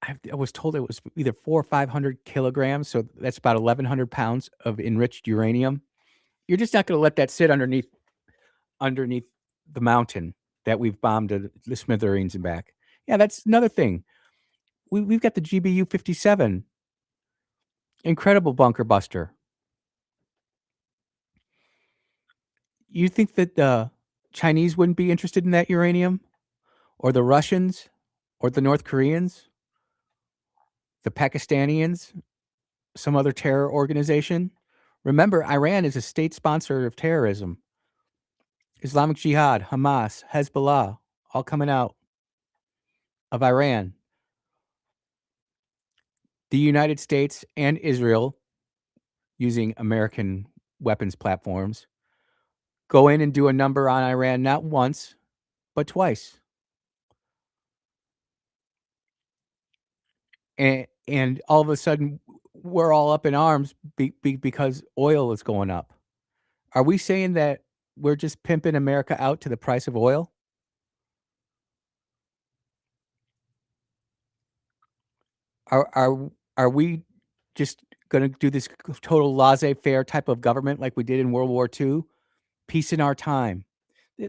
I was told it was either 4 or 500 kilograms, so that's about 1,100 pounds of enriched uranium. You're just not gonna let that sit underneath the mountain that we've bombed to the smithereens and back. Yeah, that's another thing. We've got the GBU-57, incredible bunker buster. You think that the Chinese wouldn't be interested in that uranium? Or the Russians? Or the North Koreans? The Pakistanians? Some other terror organization? Remember, Iran is a state sponsor of terrorism. Islamic Jihad, Hamas, Hezbollah, all coming out of Iran. The United States and Israel, using American weapons platforms, go in and do a number on Iran not once, but twice. And all of a sudden, we're all up in arms because oil is going up. Are we saying that we're just pimping America out to the price of oil? Are we just gonna do this total laissez-faire type of government like we did in World War II? Peace in our time.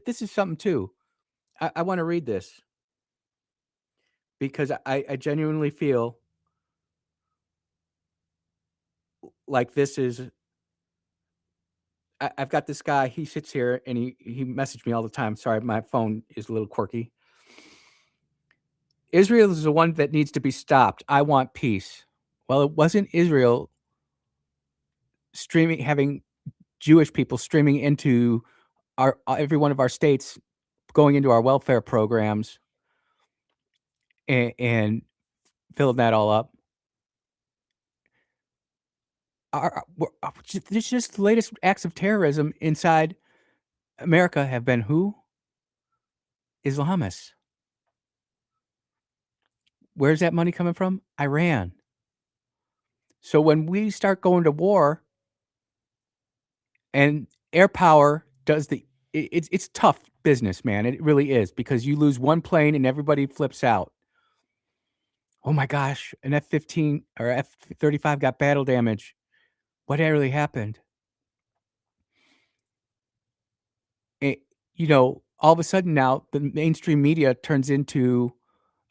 This is something too. I wanna read this because I genuinely feel like this is I've got this guy, he sits here and he messaged me all the time. Sorry, my phone is a little quirky. Israel is the one that needs to be stopped. I want peace. Well, it wasn't Israel having Jewish people streaming into our every one of our states, going into our welfare programs and filling that all up. Just the latest acts of terrorism inside America have been who? Islamists. Where's that money coming from? Iran. So when we start going to war and air power does it's tough business, man. It really is because you lose one plane and everybody flips out. Oh my gosh, an F-15 or F-35 got battle damage. What really happened? It, all of a sudden now the mainstream media turns into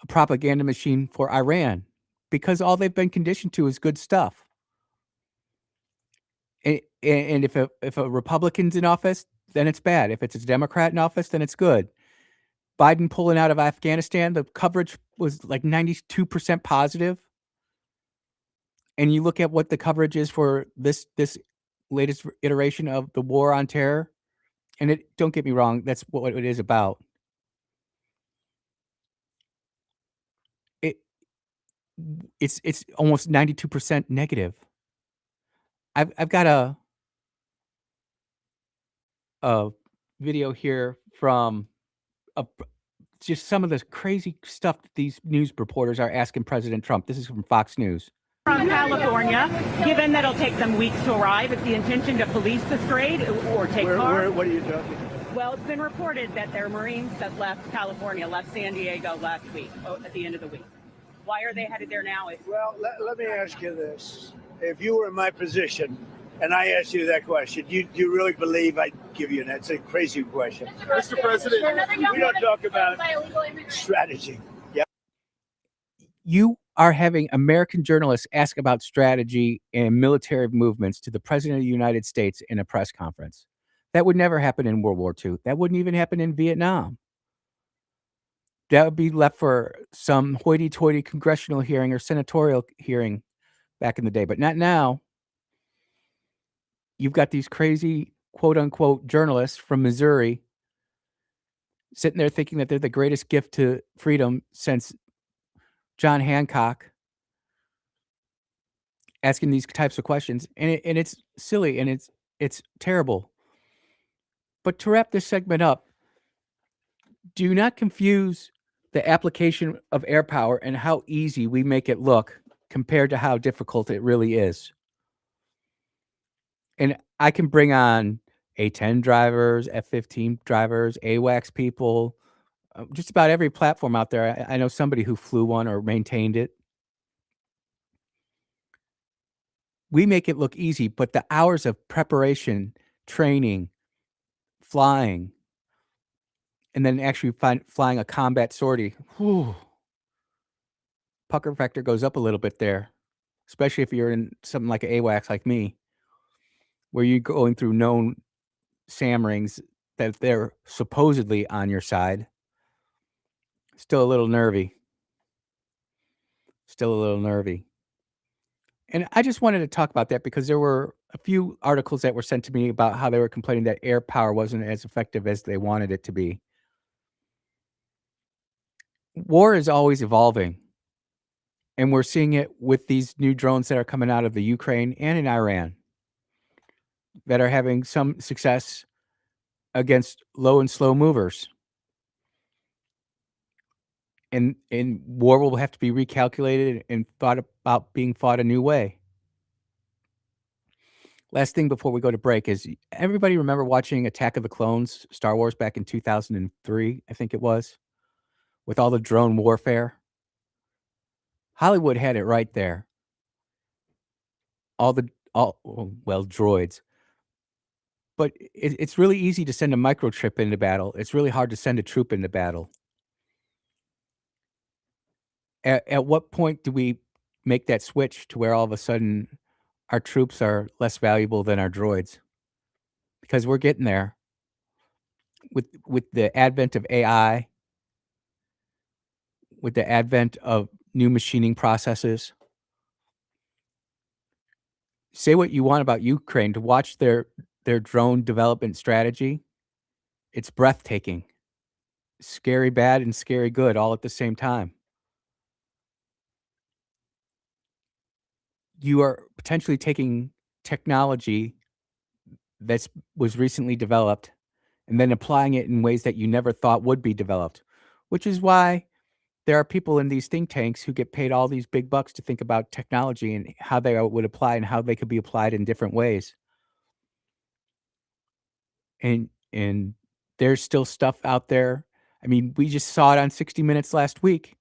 a propaganda machine for Iran because all they've been conditioned to is good stuff. And if a Republican's in office, then it's bad. If it's a Democrat in office, then it's good. Biden pulling out of Afghanistan, the coverage was like 92% positive. And you look at what the coverage is for this latest iteration of the war on terror, and don't get me wrong, that's what it is about. It it's almost 92% negative. I've got a video here from a just some of the crazy stuff that these news reporters are asking President Trump. This is from Fox News. From California, given that it'll take them weeks to arrive, it's the intention to police this grade or take cars? What are you talking? Well, it's been reported that there are Marines that left California, left San Diego last week, at the end of the week. Why are they headed there now? Well, let me ask you this. If you were in my position and I asked you that question, do you really believe I'd give you an answer? It's a crazy question. Mr. President, We don't talk about strategy. Yeah. You are having American journalists ask about strategy and military movements to the President of the United States in a press conference. That would never happen in World War II. That wouldn't even happen in Vietnam. That would be left for some hoity-toity congressional hearing or senatorial hearing back in the day, but not now. You've got these crazy, quote-unquote, journalists from Missouri sitting there thinking that they're the greatest gift to freedom since John Hancock, asking these types of questions, and it's silly, and it's terrible. But to wrap this segment up, do not confuse the application of air power and how easy we make it look compared to how difficult it really is. And I can bring on A-10 drivers, F-15 drivers, AWACS people, just about every platform out there. I know somebody who flew one or maintained it. We make it look easy, but the hours of preparation, training, flying, and then actually flying a combat sortie, whew, pucker factor goes up a little bit there, especially if you're in something like an AWACS like me, where you're going through known SAM rings that they're supposedly on your side. Still a little nervy. Still a little nervy. And I just wanted to talk about that because there were a few articles that were sent to me about how they were complaining that air power wasn't as effective as they wanted it to be. War is always evolving. And we're seeing it with these new drones that are coming out of the Ukraine and in Iran that are having some success against low and slow movers. And war will have to be recalculated and thought about being fought a new way. Last thing before we go to break is everybody remember watching Attack of the Clones, Star Wars back in 2003, I think it was, with all the drone warfare? Hollywood had it right there. Droids. But it's really easy to send a microchip into battle. It's really hard to send a troop into battle. At what point do we make that switch to where all of a sudden our troops are less valuable than our droids? Because we're getting there. With the advent of AI, with the advent of new machining processes. Say what you want about Ukraine, to watch their drone development strategy, it's breathtaking. Scary bad and scary good all at the same time. You are potentially taking technology that's was recently developed and then applying it in ways that you never thought would be developed, which is why there are people in these think tanks who get paid all these big bucks to think about technology and how they would apply and how they could be applied in different ways. And there's still stuff out there. I mean, we just saw it on 60 Minutes last week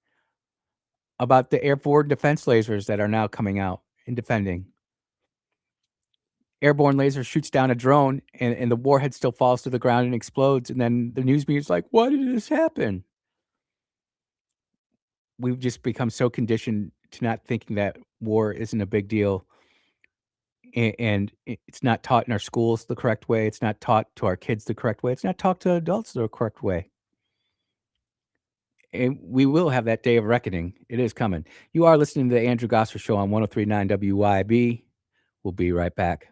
about the airborne defense lasers that are now coming out and defending. Airborne laser shoots down a drone and the warhead still falls to the ground and explodes, and then the news media is like, "Why did this happen?" We've just become so conditioned to not thinking that war isn't a big deal, and it's not taught in our schools the correct way, it's not taught to our kids the correct way, it's not taught to adults the correct way. And we will have that day of reckoning. It is coming. You are listening to the Andrew Gosser Show on 103.9 WYAB. We'll be right back.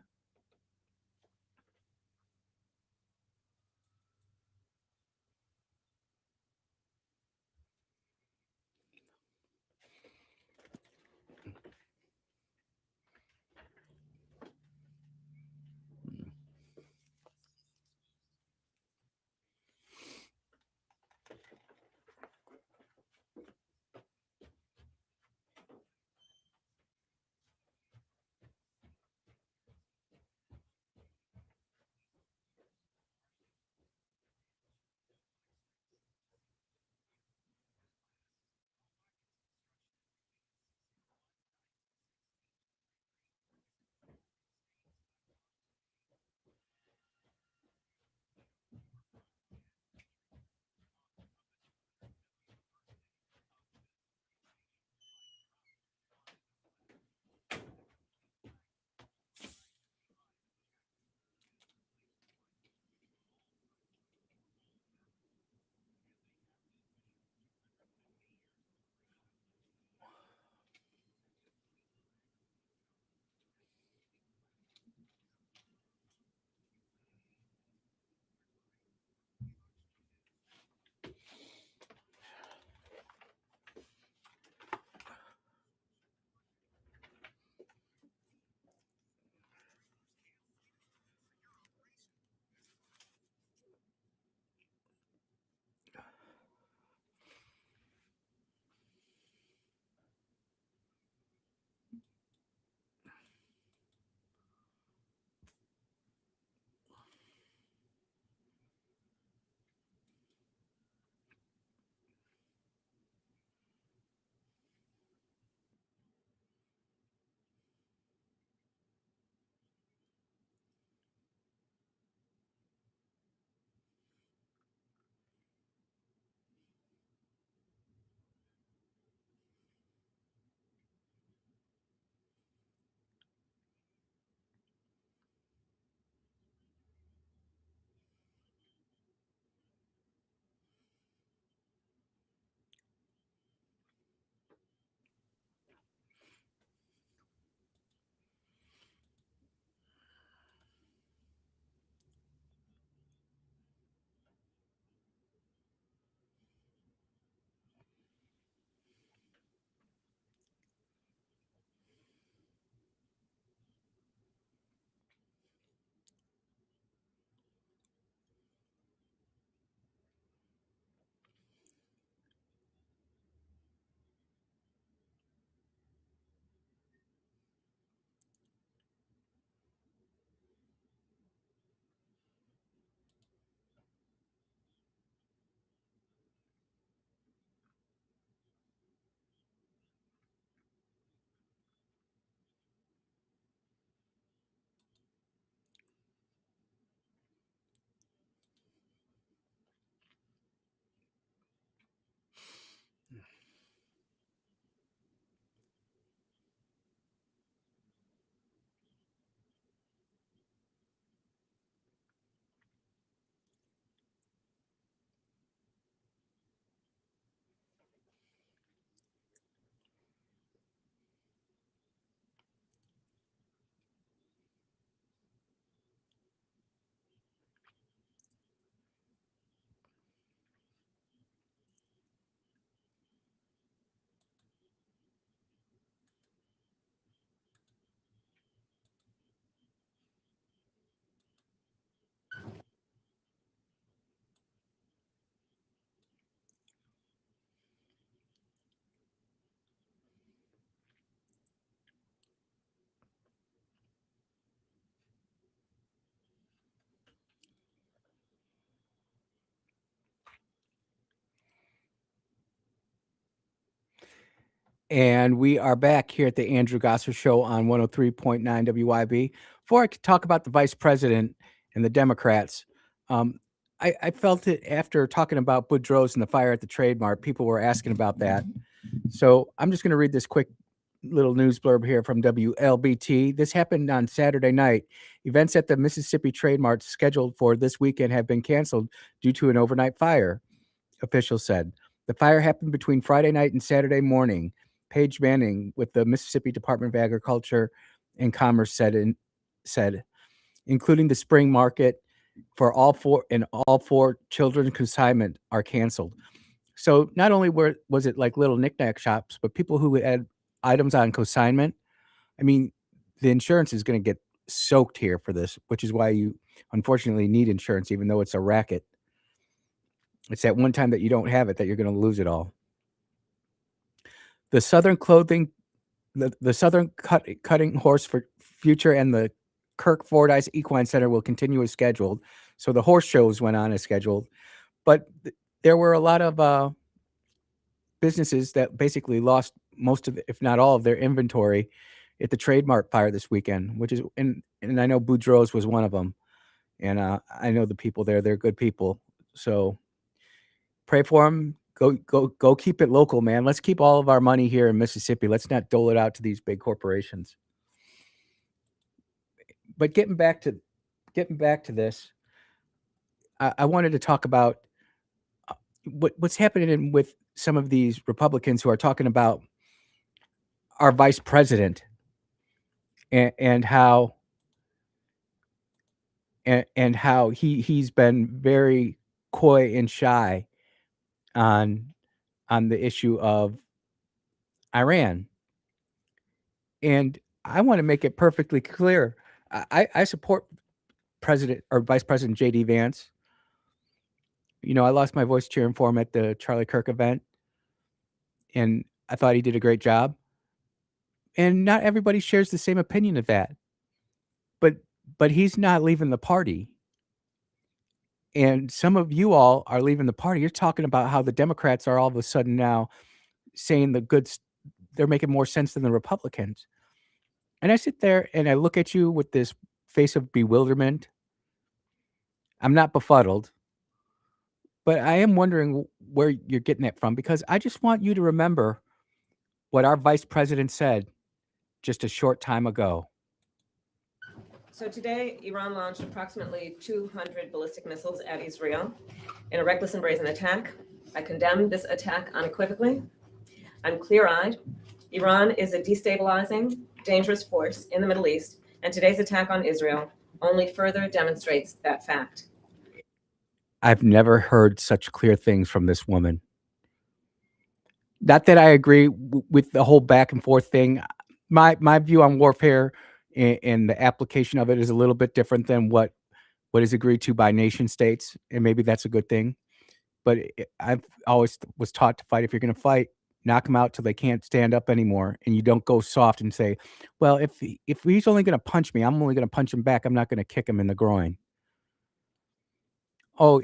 And we are back here at the Andrew Gosser Show on 103.9 WYB. Before I could talk about the vice president and the Democrats, um, I felt it after talking about Boudreaux's and the fire at the Trade Mart. People were asking about that. So I'm just going to read this quick little news blurb here from WLBT. This happened on Saturday night. Events at the Mississippi Trade Mart scheduled for this weekend have been canceled due to an overnight fire, officials said. The fire happened between Friday night and Saturday morning. Paige Manning with the Mississippi Department of Agriculture and Commerce said, including the spring market for all four children's consignment are canceled. So not only was it like little knickknack shops, but people who had items on consignment. I mean, the insurance is going to get soaked here for this, which is why you unfortunately need insurance, even though it's a racket. It's that one time that you don't have it that you're going to lose it all. The Southern Clothing, the Southern Cutting Horse for Future and the Kirk Fordyce Equine Center will continue as scheduled. So the horse shows went on as scheduled, but there were a lot of businesses that basically lost most of, if not all of their inventory at the Trade Mart fire this weekend, which is, and I know Boudreaux's was one of them. And I know the people there, they're good people. So pray for them. Go keep it local, man. Let's keep all of our money here in Mississippi. Let's not dole it out to these big corporations. But getting back to this, I wanted to talk about what's happening with some of these Republicans who are talking about our vice president and how he's been very coy and shy on the issue of Iran. And I want to make it perfectly clear. I support President or Vice President J.D. Vance. You know, I lost my voice cheering for him at the Charlie Kirk event, and I thought he did a great job. And not everybody shares the same opinion of that. But he's not leaving the party. And some of you all are leaving the party. You're talking about how the Democrats are all of a sudden now saying they're making more sense than the Republicans. And I sit there and I look at you with this face of bewilderment. I'm not befuddled, but I am wondering where you're getting that from, because I just want you to remember what our vice president said just a short time ago. So today, Iran launched approximately 200 ballistic missiles at Israel in a reckless and brazen attack. I condemn this attack unequivocally. I'm clear-eyed. Iran is a destabilizing, dangerous force in the Middle East, and today's attack on Israel only further demonstrates that fact. I've never heard such clear things from this woman. Not that I agree with the whole back and forth thing. My view on warfare and the application of it is a little bit different than what is agreed to by nation states, and maybe that's a good thing. But I've always was taught to fight. If you're going to fight, knock them out till they can't stand up anymore, and you don't go soft and say, "Well, if he's only going to punch me, I'm only going to punch him back. I'm not going to kick him in the groin." Oh,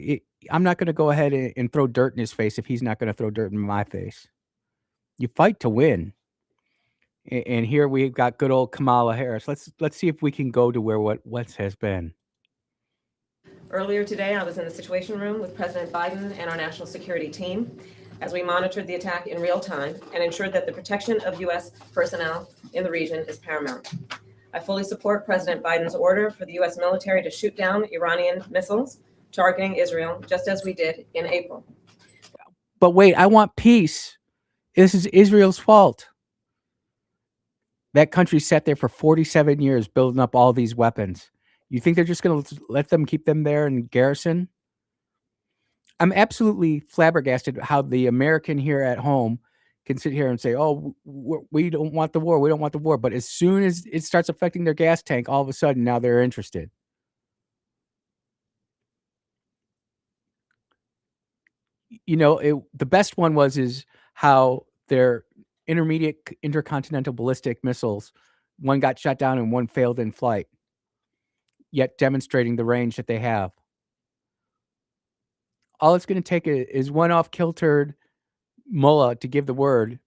I'm not going to go ahead and throw dirt in his face if he's not going to throw dirt in my face. You fight to win. And here we've got good old Kamala Harris. Let's see if we can go to where what has been. Earlier today, I was in the Situation Room with President Biden and our national security team as we monitored the attack in real time and ensured that the protection of U.S. personnel in the region is paramount. I fully support President Biden's order for the U.S. military to shoot down Iranian missiles targeting Israel, just as we did in April. But wait, I want peace. This is Israel's fault. That country sat there for 47 years building up all these weapons. You think they're just going to let them keep them there in garrison? I'm absolutely flabbergasted how the American here at home can sit here and say, "Oh, we don't want the war. We don't want the war." But as soon as it starts affecting their gas tank, all of a sudden now they're interested. You know, the best one is how their intermediate intercontinental ballistic missiles, one got shot down and one failed in flight, yet demonstrating the range that they have. All it's going to take is one off-kiltered mullah to give the word,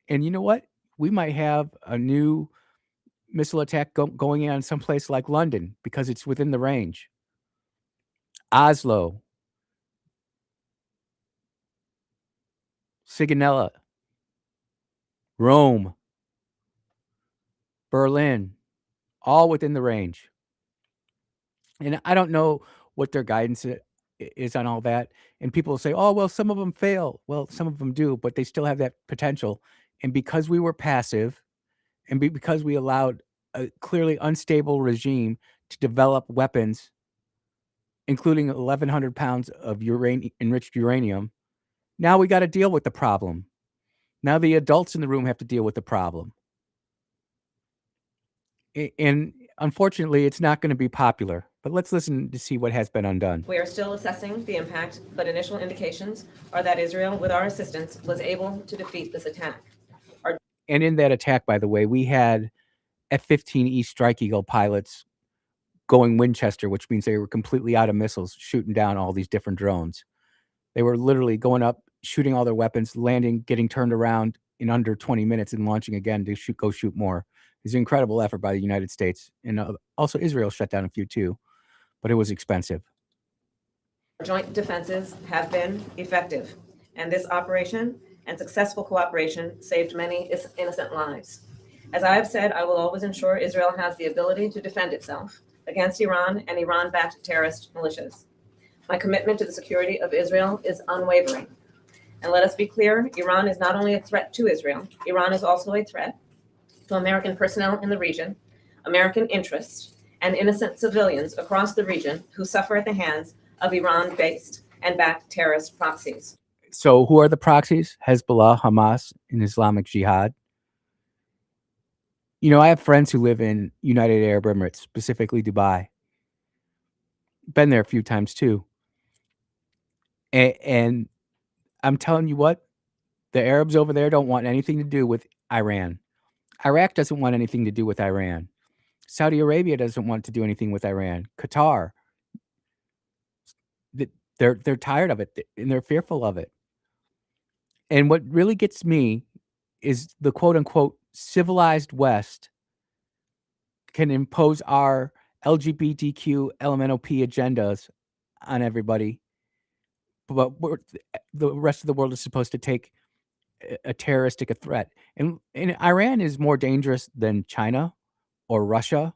And you know what? We might have a new missile attack going in on someplace like London because it's within the range. Oslo, Sigonella, Rome, Berlin, all within the range. And I don't know what their guidance is on all that. And people say, "Oh, well, some of them fail." Well, some of them do, but they still have that potential. And because we were passive, and because we allowed a clearly unstable regime to develop weapons, including 1,100 pounds of enriched uranium, now we got to deal with the problem. Now the adults in the room have to deal with the problem. And unfortunately, it's not going to be popular. But let's listen to see what has been undone. We are still assessing the impact, but initial indications are that Israel, with our assistance, was able to defeat this attack. And in that attack, by the way, we had F-15E Strike Eagle pilots going Winchester, which means they were completely out of missiles, shooting down all these different drones. They were literally going up, shooting all their weapons, landing, getting turned around in under 20 minutes and launching again to go shoot more. It's an incredible effort by the United States. And also Israel shut down a few too, but it was expensive. Joint defenses have been effective, and this operation and successful cooperation saved many innocent lives. As I have said, I will always ensure Israel has the ability to defend itself against Iran and Iran-backed terrorist militias. My commitment to the security of Israel is unwavering. And let us be clear, Iran is not only a threat to Israel, Iran is also a threat to American personnel in the region, American interests, and innocent civilians across the region who suffer at the hands of Iran-based and backed terrorist proxies. So who are the proxies? Hezbollah, Hamas, and Islamic Jihad. You know, I have friends who live in United Arab Emirates, specifically Dubai. Been there a few times too. And I'm telling you what, the Arabs over there don't want anything to do with Iran. Iraq doesn't want anything to do with Iran. Saudi Arabia doesn't want to do anything with Iran. Qatar, they're tired of it and they're fearful of it. And what really gets me is the quote unquote civilized West can impose our LGBTQ LMNOP agendas on everybody, but the rest of the world is supposed to take a terroristic threat. And Iran is more dangerous than China or Russia.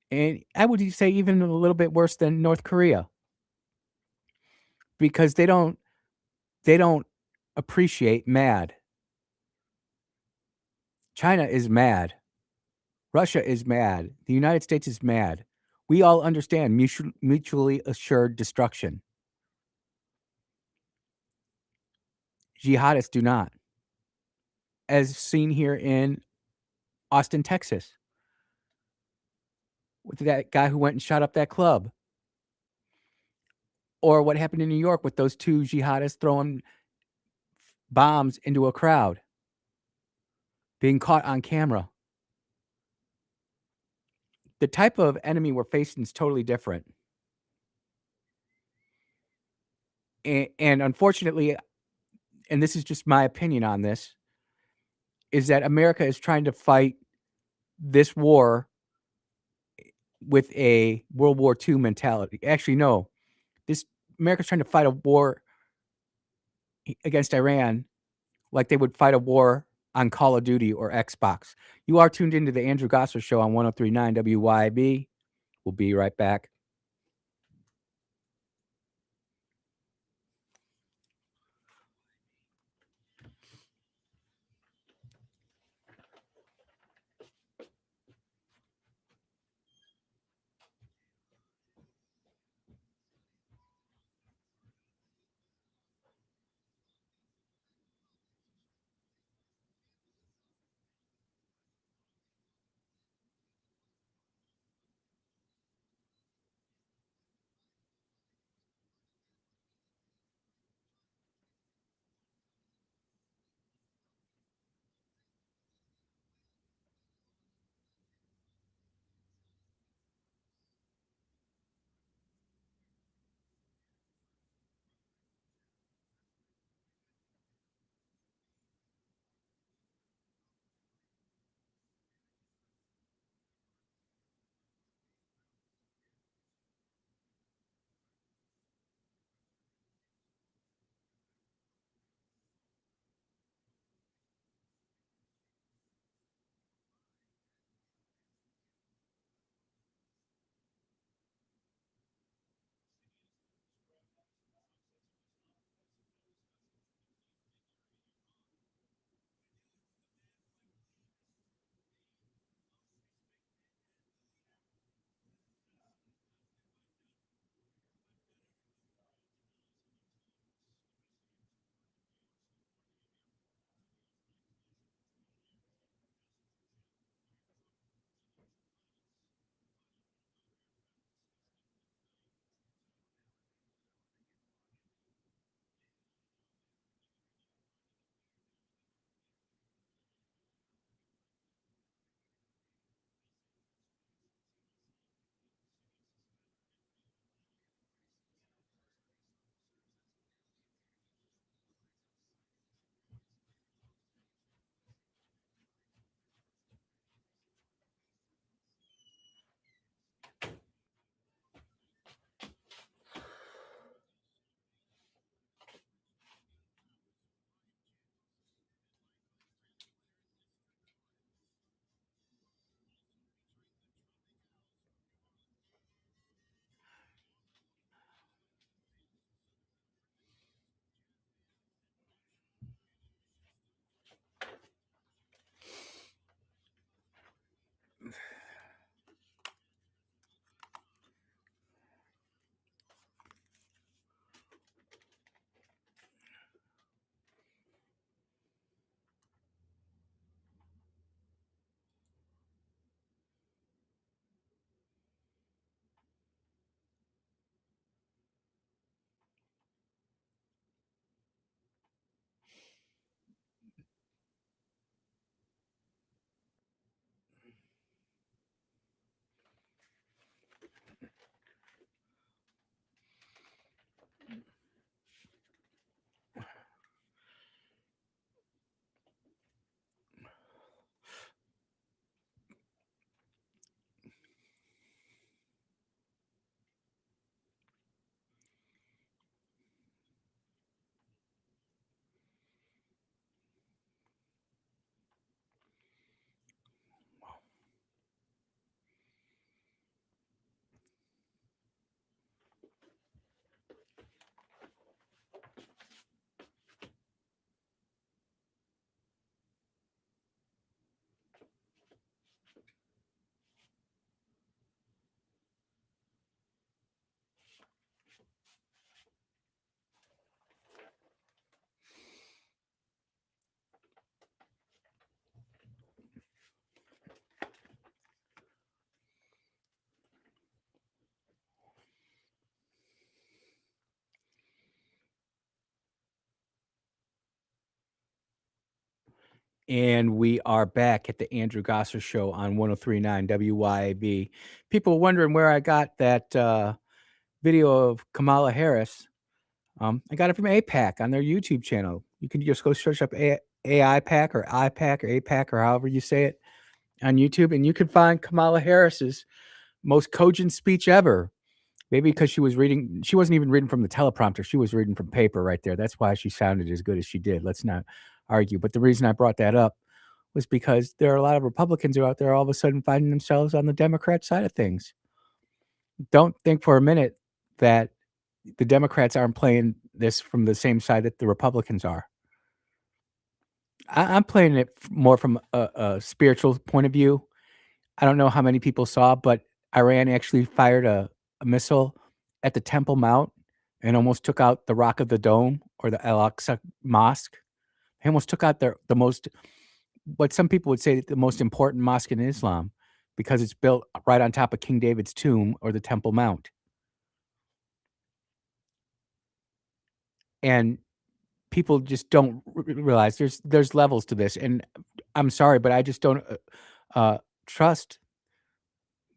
And I would say even a little bit worse than North Korea, because they don't appreciate mad. China is mad. Russia is mad. The United States is mad. We all understand mutually assured destruction. Jihadists do not. As seen here in Austin, Texas, with that guy who went and shot up that club. Or what happened in New York with those two jihadists throwing bombs into a crowd, being caught on camera. The type of enemy we're facing is totally different. And unfortunately, and this is just my opinion on this, is that America is trying to fight this war with a World War II mentality. Actually, no. America's trying to fight a war against Iran like they would fight a war on Call of Duty or Xbox. You are tuned into the Andrew Gosser Show on 103.9 WYAB. We'll be right back. And we are back at the Andrew Gosser Show on 1039 WYAB. People wondering where I got that video of Kamala Harris. I got it from APAC on their YouTube channel. You can just go search up AIPAC or IPAC or APAC or however you say it on YouTube, and you can find Kamala Harris's most cogent speech ever. Maybe because she wasn't even reading from the teleprompter. She was reading from paper right there. That's why she sounded as good as she did. Let's not argue. But the reason I brought that up was because there are a lot of Republicans who are out there all of a sudden finding themselves on the Democrat side of things. Don't think for a minute that the Democrats aren't playing this from the same side that the Republicans are. I'm playing it more from a spiritual point of view. I don't know how many people saw, but Iran actually fired a missile at the Temple Mount and almost took out the Rock of the Dome or the Al-Aqsa Mosque. He almost took out the most, what some people would say, the most important mosque in Islam, because it's built right on top of King David's tomb or the Temple Mount. And people just don't realize there's levels to this. And I'm sorry, but I just don't trust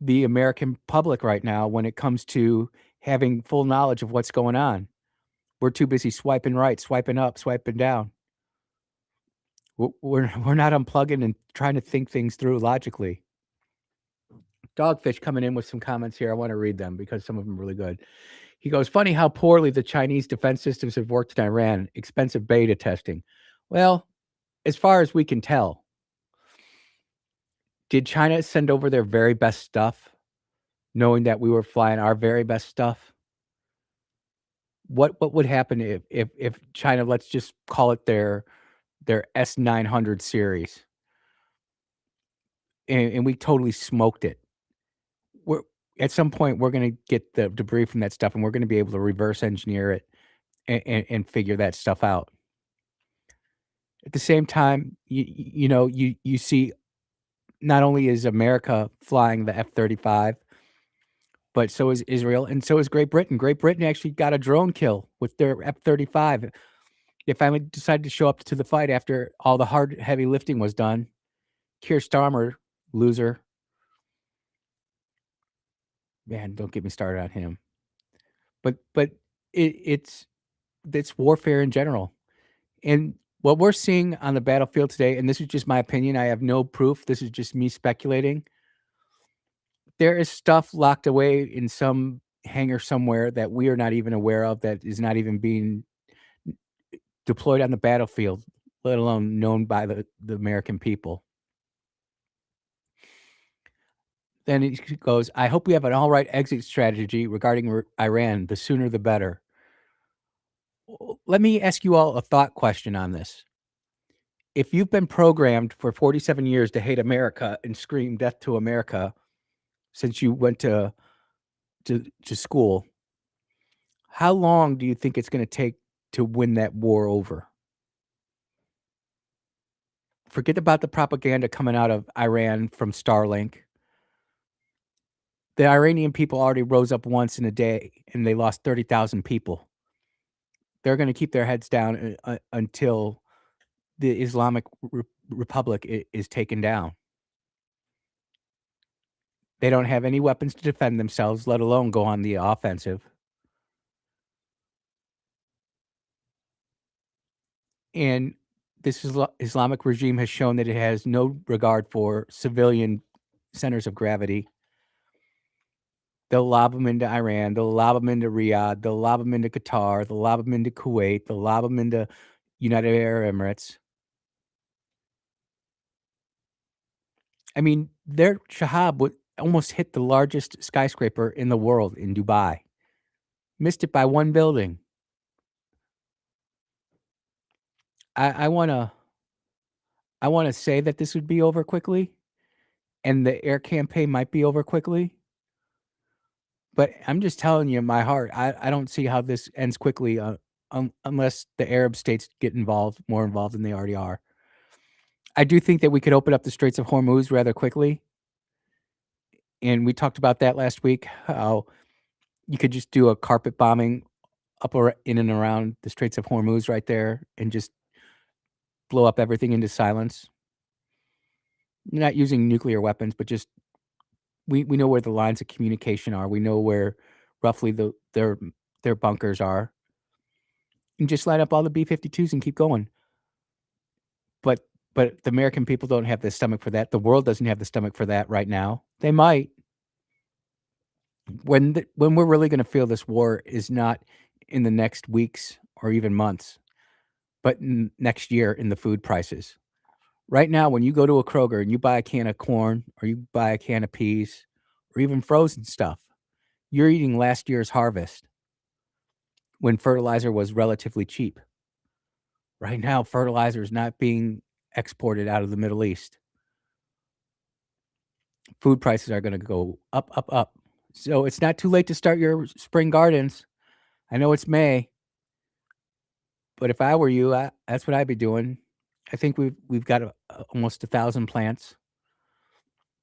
the American public right now when it comes to having full knowledge of what's going on. We're too busy swiping right, swiping up, swiping down. We're not unplugging and trying to think things through logically. Dogfish coming in with some comments here. I want to read them because some of them are really good. He goes, funny how poorly the Chinese defense systems have worked in Iran. Expensive beta testing. Well, as far as we can tell, did China send over their very best stuff, knowing that we were flying our very best stuff? What would happen if China, let's just call it their S900 series, and we totally smoked it? We're at some point we're going to get the debris from that stuff, and we're going to be able to reverse engineer it and figure that stuff out. At the same time, you see, not only is America flying the F-35, but so is Israel, and so is Great Britain. Great Britain actually got a drone kill with their F-35. They finally decided to show up to the fight after all the hard, heavy lifting was done. Keir Starmer, loser. Man, don't get me started on him. But it's warfare in general. And what we're seeing on the battlefield today, and this is just my opinion, I have no proof, this is just me speculating. There is stuff locked away in some hangar somewhere that we are not even aware of, that is not even being deployed on the battlefield, let alone known by the American people. Then he goes, I hope we have an all right exit strategy regarding Iran. The sooner the better. Let me ask you all a thought question on this. If you've been programmed for 47 years to hate America and scream death to America since you went to school, how long do you think it's going to take to win that war over? Forget about the propaganda coming out of Iran from Starlink. The Iranian people already rose up once in a day, and they lost 30,000 people. They're going to keep their heads down until the Islamic Republic is taken down. They don't have any weapons to defend themselves, let alone go on the offensive. And this Islamic regime has shown that it has no regard for civilian centers of gravity. They'll lob them into Iran. They'll lob them into Riyadh. They'll lob them into Qatar. They'll lob them into Kuwait. They'll lob them into United Arab Emirates. I mean, their Shahab would almost hit the largest skyscraper in the world in Dubai. Missed it by one building. I wanna say that this would be over quickly, and the air campaign might be over quickly. But I'm just telling you in my heart, I don't see how this ends quickly, unless the Arab states get more involved than they already are. I do think that we could open up the Straits of Hormuz rather quickly, and we talked about that last week, how you could just do a carpet bombing up or in and around the Straits of Hormuz right there and just blow up everything into silence. not using nuclear weapons, but just we know where the lines of communication are. We know where roughly their bunkers are. And just line up all the B-52s and keep going. But but the American people don't have the stomach for that. The world doesn't have the stomach for that right now. They might. When we're really gonna feel this war is not in the next weeks or even months, but next year in the food prices. Right now, when you go to a Kroger and you buy a can of corn or you buy a can of peas or even frozen stuff, you're eating last year's harvest when fertilizer was relatively cheap. Right now, fertilizer is not being exported out of the Middle East. Food prices are gonna go up, up, up. So it's not too late to start your spring gardens. I know it's May, but if I were you, that's what I'd be doing. I think we've got almost 1,000 plants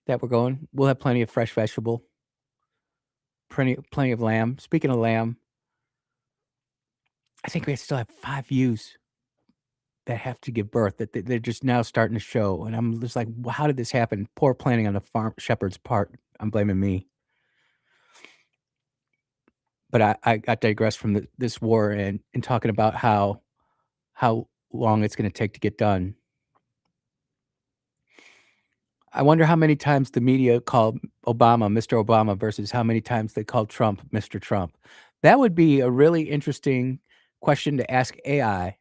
that we're going. We'll have plenty of fresh vegetable, plenty of lamb. Speaking of lamb, I think we still have 5 ewes that have to give birth that they're just now starting to show, and I'm just like, "Well, how did this happen?" Poor planning on the farm shepherd's part. I'm blaming me. But I digress from this war and talking about how long it's gonna take to get done. I wonder how many times the media called Obama Mr. Obama versus how many times they called Trump Mr. Trump. That would be a really interesting question to ask AI,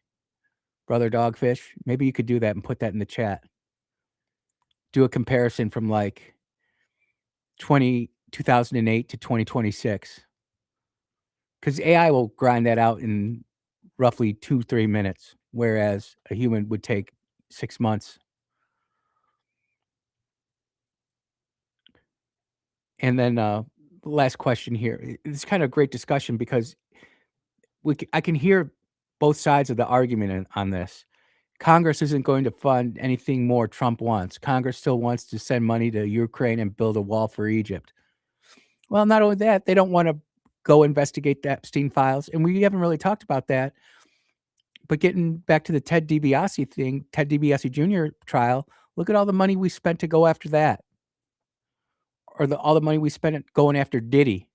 Brother Dogfish. Maybe you could do that and put that in the chat. Do a comparison from, like, 2008 to 2026, because AI will grind that out in roughly 2, 3 minutes, whereas a human would take 6 months. And then, last question here. It's kind of great discussion because I can hear both sides of the argument on this. Congress isn't going to fund anything more Trump wants. Congress still wants to send money to Ukraine and build a wall for Egypt. Well, not only that, they don't wanna go investigate the Epstein files, and we haven't really talked about that, but getting back to the Ted DiBiase thing, Ted DiBiase Jr. trial, look at all the money we spent to go after that, or all the money we spent going after Diddy.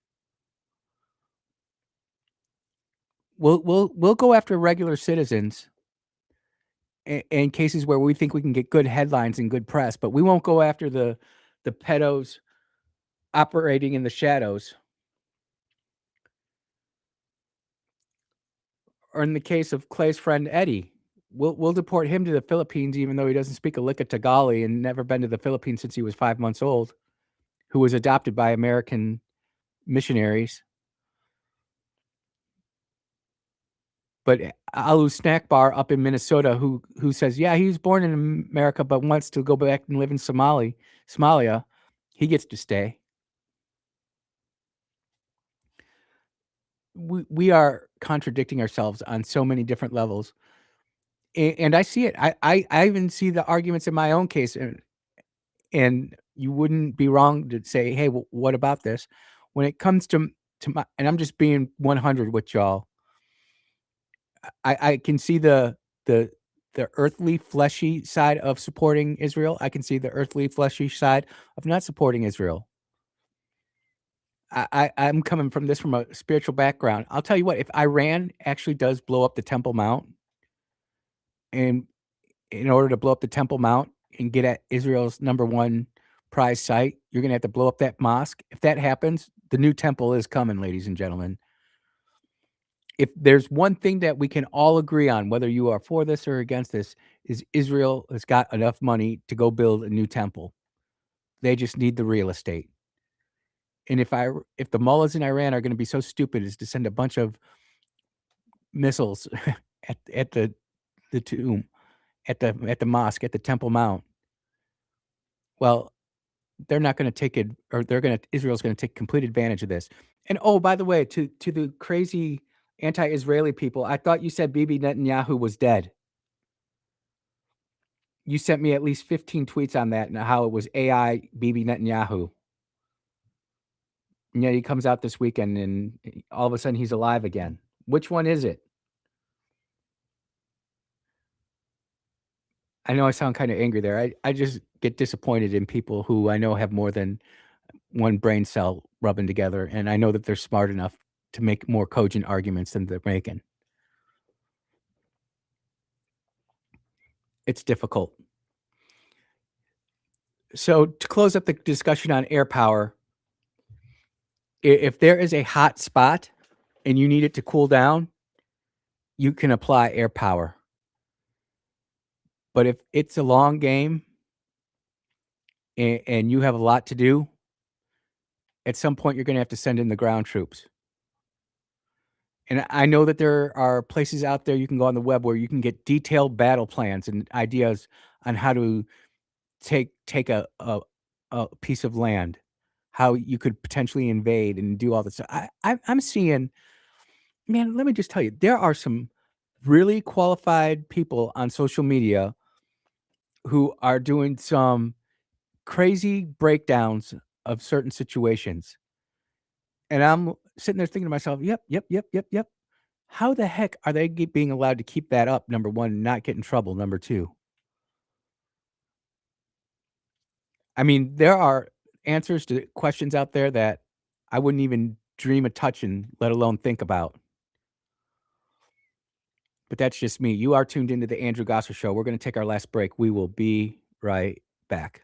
We'll go after regular citizens in cases where we think we can get good headlines and good press, but we won't go after the pedos operating in the shadows. Or in the case of Clay's friend Eddie, we'll deport him to the Philippines even though he doesn't speak a lick of Tagalog and never been to the Philippines since he was 5 months old, who was adopted by American missionaries. But Alu Snack Bar up in Minnesota who says, "Yeah, he was born in America, but wants to go back and live in Somalia," he gets to stay. We are contradicting ourselves on so many different levels, and I see it. I even see the arguments in my own case, and you wouldn't be wrong to say, "Hey, what about this?" When it comes to my, and I'm just being 100 with y'all. I can see the the earthly, fleshy side of supporting Israel. I can see the earthly, fleshy side of not supporting Israel. I'm coming from this from a spiritual background. I'll tell you what, if Iran actually does blow up the Temple Mount, and in order to blow up the Temple Mount and get at Israel's number 1 prize site, you're gonna have to blow up that mosque. If that happens, the new temple is coming, ladies and gentlemen. If there's one thing that we can all agree on, whether you are for this or against this, is Israel has got enough money to go build a new temple. They just need the real estate. And if the mullahs in Iran are gonna be so stupid as to send a bunch of missiles at the tomb, at the mosque, at the Temple Mount, well, they're not gonna take it, or Israel's gonna take complete advantage of this. And, oh, by the way, to the crazy anti-Israeli people, I thought you said Bibi Netanyahu was dead. You sent me at least 15 tweets on that and how it was AI Bibi Netanyahu. And yet he comes out this weekend and all of a sudden he's alive again. Which one is it? I know I sound kind of angry there. I just get disappointed in people who I know have more than one brain cell rubbing together, and I know that they're smart enough to make more cogent arguments than they're making. It's difficult. So to close up the discussion on air power, if there is a hot spot and you need it to cool down, you can apply air power. But if it's a long game and you have a lot to do, at some point you're going to have to send in the ground troops. And I know that there are places out there you can go on the web where you can get detailed battle plans and ideas on how to take a piece of land, how you could potentially invade and do all this. I'm seeing, man, let me just tell you, there are some really qualified people on social media who are doing some crazy breakdowns of certain situations. And I'm sitting there thinking to myself, yep, yep, yep, yep, yep. How the heck are they being allowed to keep that up? Number one, and not get in trouble. Number two, I mean, there are answers to questions out there that I wouldn't even dream of touching, let alone think about. But that's just me. You are tuned into the Andrew Gosser Show. We're going to take our last break. We will be right back.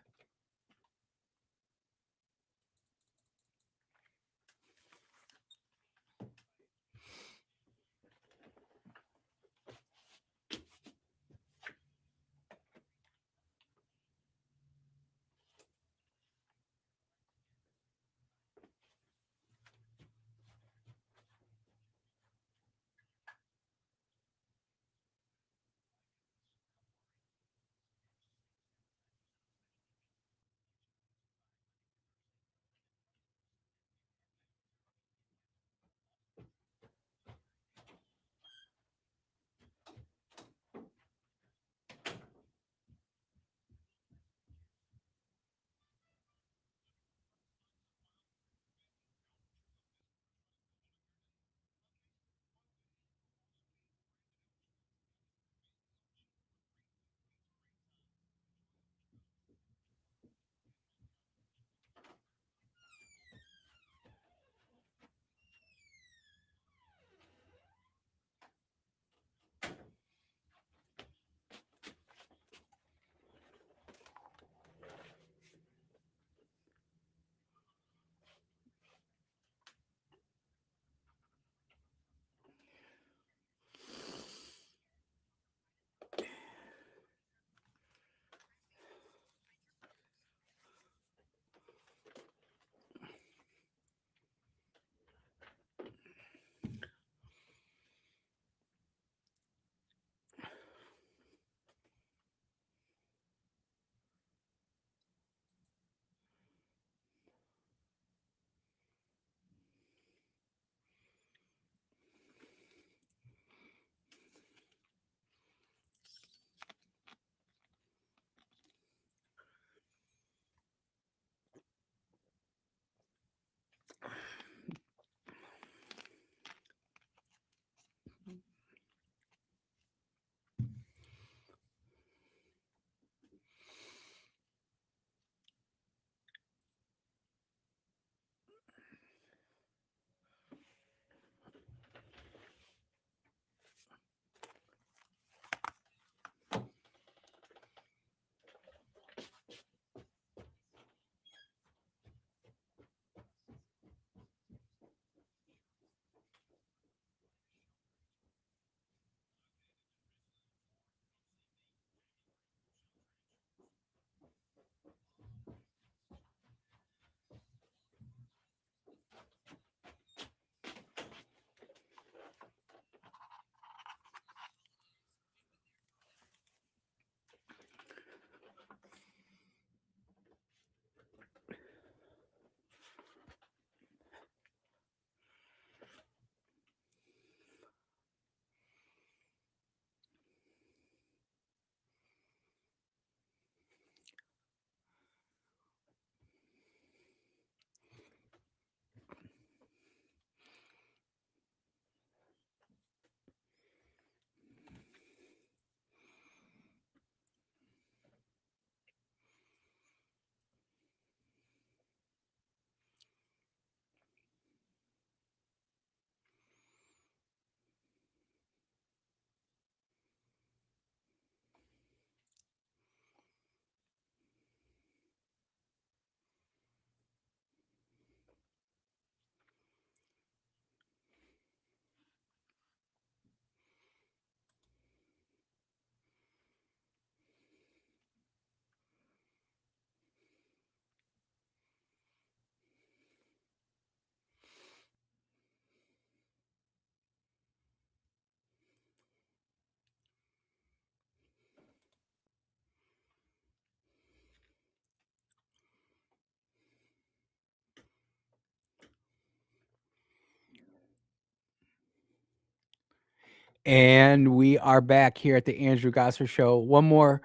And we are back here at the Andrew Gosser Show. One more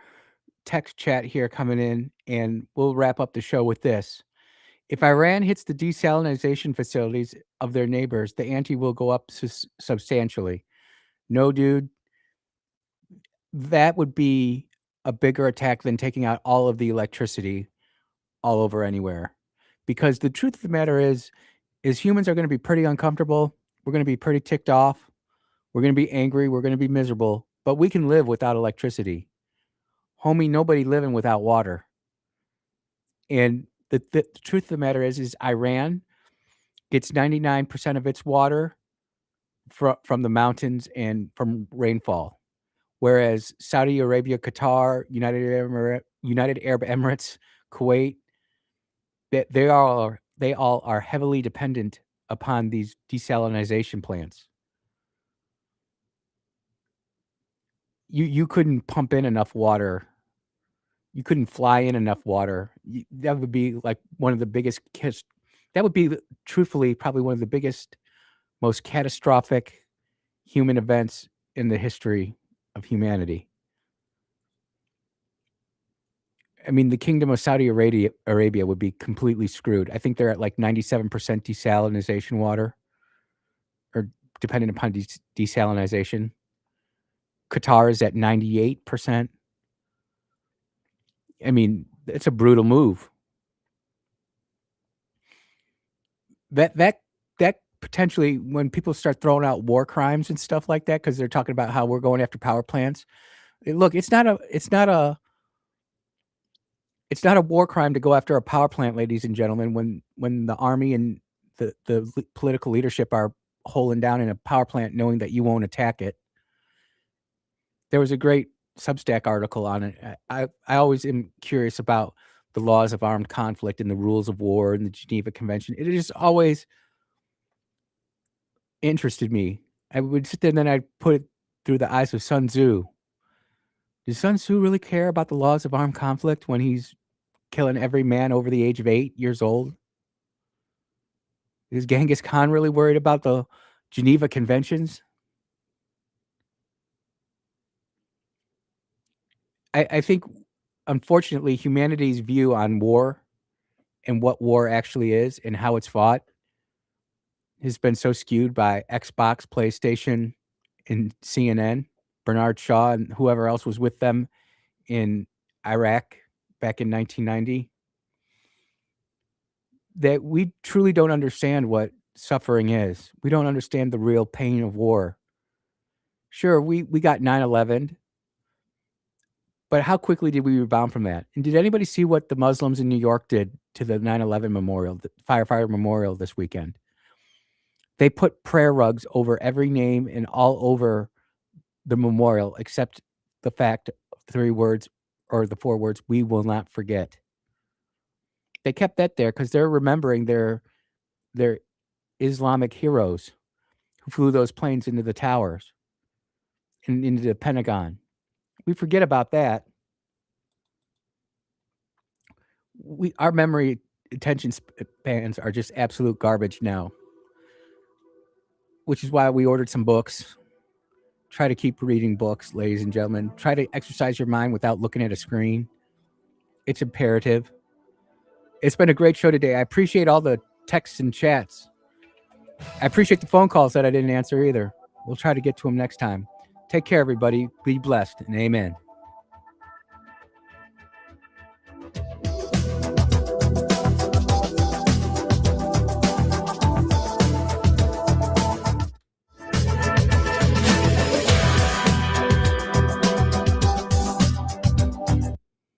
text chat here coming in, and we'll wrap up the show with this. If Iran hits the desalination facilities of their neighbors, the ante will go up substantially. No, dude, that would be a bigger attack than taking out all of the electricity all over anywhere. Because the truth of the matter is humans are going to be pretty uncomfortable. We're going to be pretty ticked off. We're going to be angry. We're going to be miserable. But we can live without electricity. Homie, nobody living without water. And the truth of the matter is Iran gets 99% of its water from the mountains and from rainfall. Whereas Saudi Arabia, Qatar, United Arab Emirates, Kuwait, they all are heavily dependent upon these desalination plants. You couldn't pump in enough water. You couldn't fly in enough water. That would be like one of the biggest that would be truthfully probably one of the biggest, most catastrophic human events in the history of humanity. I mean, the Kingdom of Saudi Arabia would be completely screwed. I think they're at like 97% desalination water, or depending upon desalination. Qatar is at 98%. I mean, it's a brutal move. That potentially, when people start throwing out war crimes and stuff like that, because they're talking about how we're going after power plants. Look, it's not a war crime to go after a power plant, ladies and gentlemen, when the army and the political leadership are holding down in a power plant knowing that you won't attack it. There was a great Substack article on it. I always am curious about the laws of armed conflict and the rules of war and the Geneva Convention. It just always interested me. I would sit there and then I'd put it through the eyes of Sun Tzu. Does Sun Tzu really care about the laws of armed conflict when he's killing every man over the age of 8 years old? Is Genghis Khan really worried about the Geneva Conventions? I think, unfortunately, humanity's view on war and what war actually is and how it's fought has been so skewed by Xbox, PlayStation, and CNN, Bernard Shaw, and whoever else was with them in Iraq back in 1990, that we truly don't understand what suffering is. We don't understand the real pain of war. Sure, we got 9/11, but how quickly did we rebound from that? And did anybody see what the Muslims in New York did to the 9/11 memorial, the firefighter memorial this weekend? They put prayer rugs over every name and all over the memorial, except the fact, 3 words or the 4 words, "We will not forget." They kept that there because they're remembering their Islamic heroes who flew those planes into the towers and into the Pentagon. We forget about that. Our memory attention spans are just absolute garbage now, which is why we ordered some books. Try to keep reading books, ladies and gentlemen. Try to exercise your mind without looking at a screen. It's imperative. It's been a great show today. I appreciate all the texts and chats. I appreciate the phone calls that I didn't answer either. We'll try to get to them next time. Take care, everybody. Be blessed, and amen.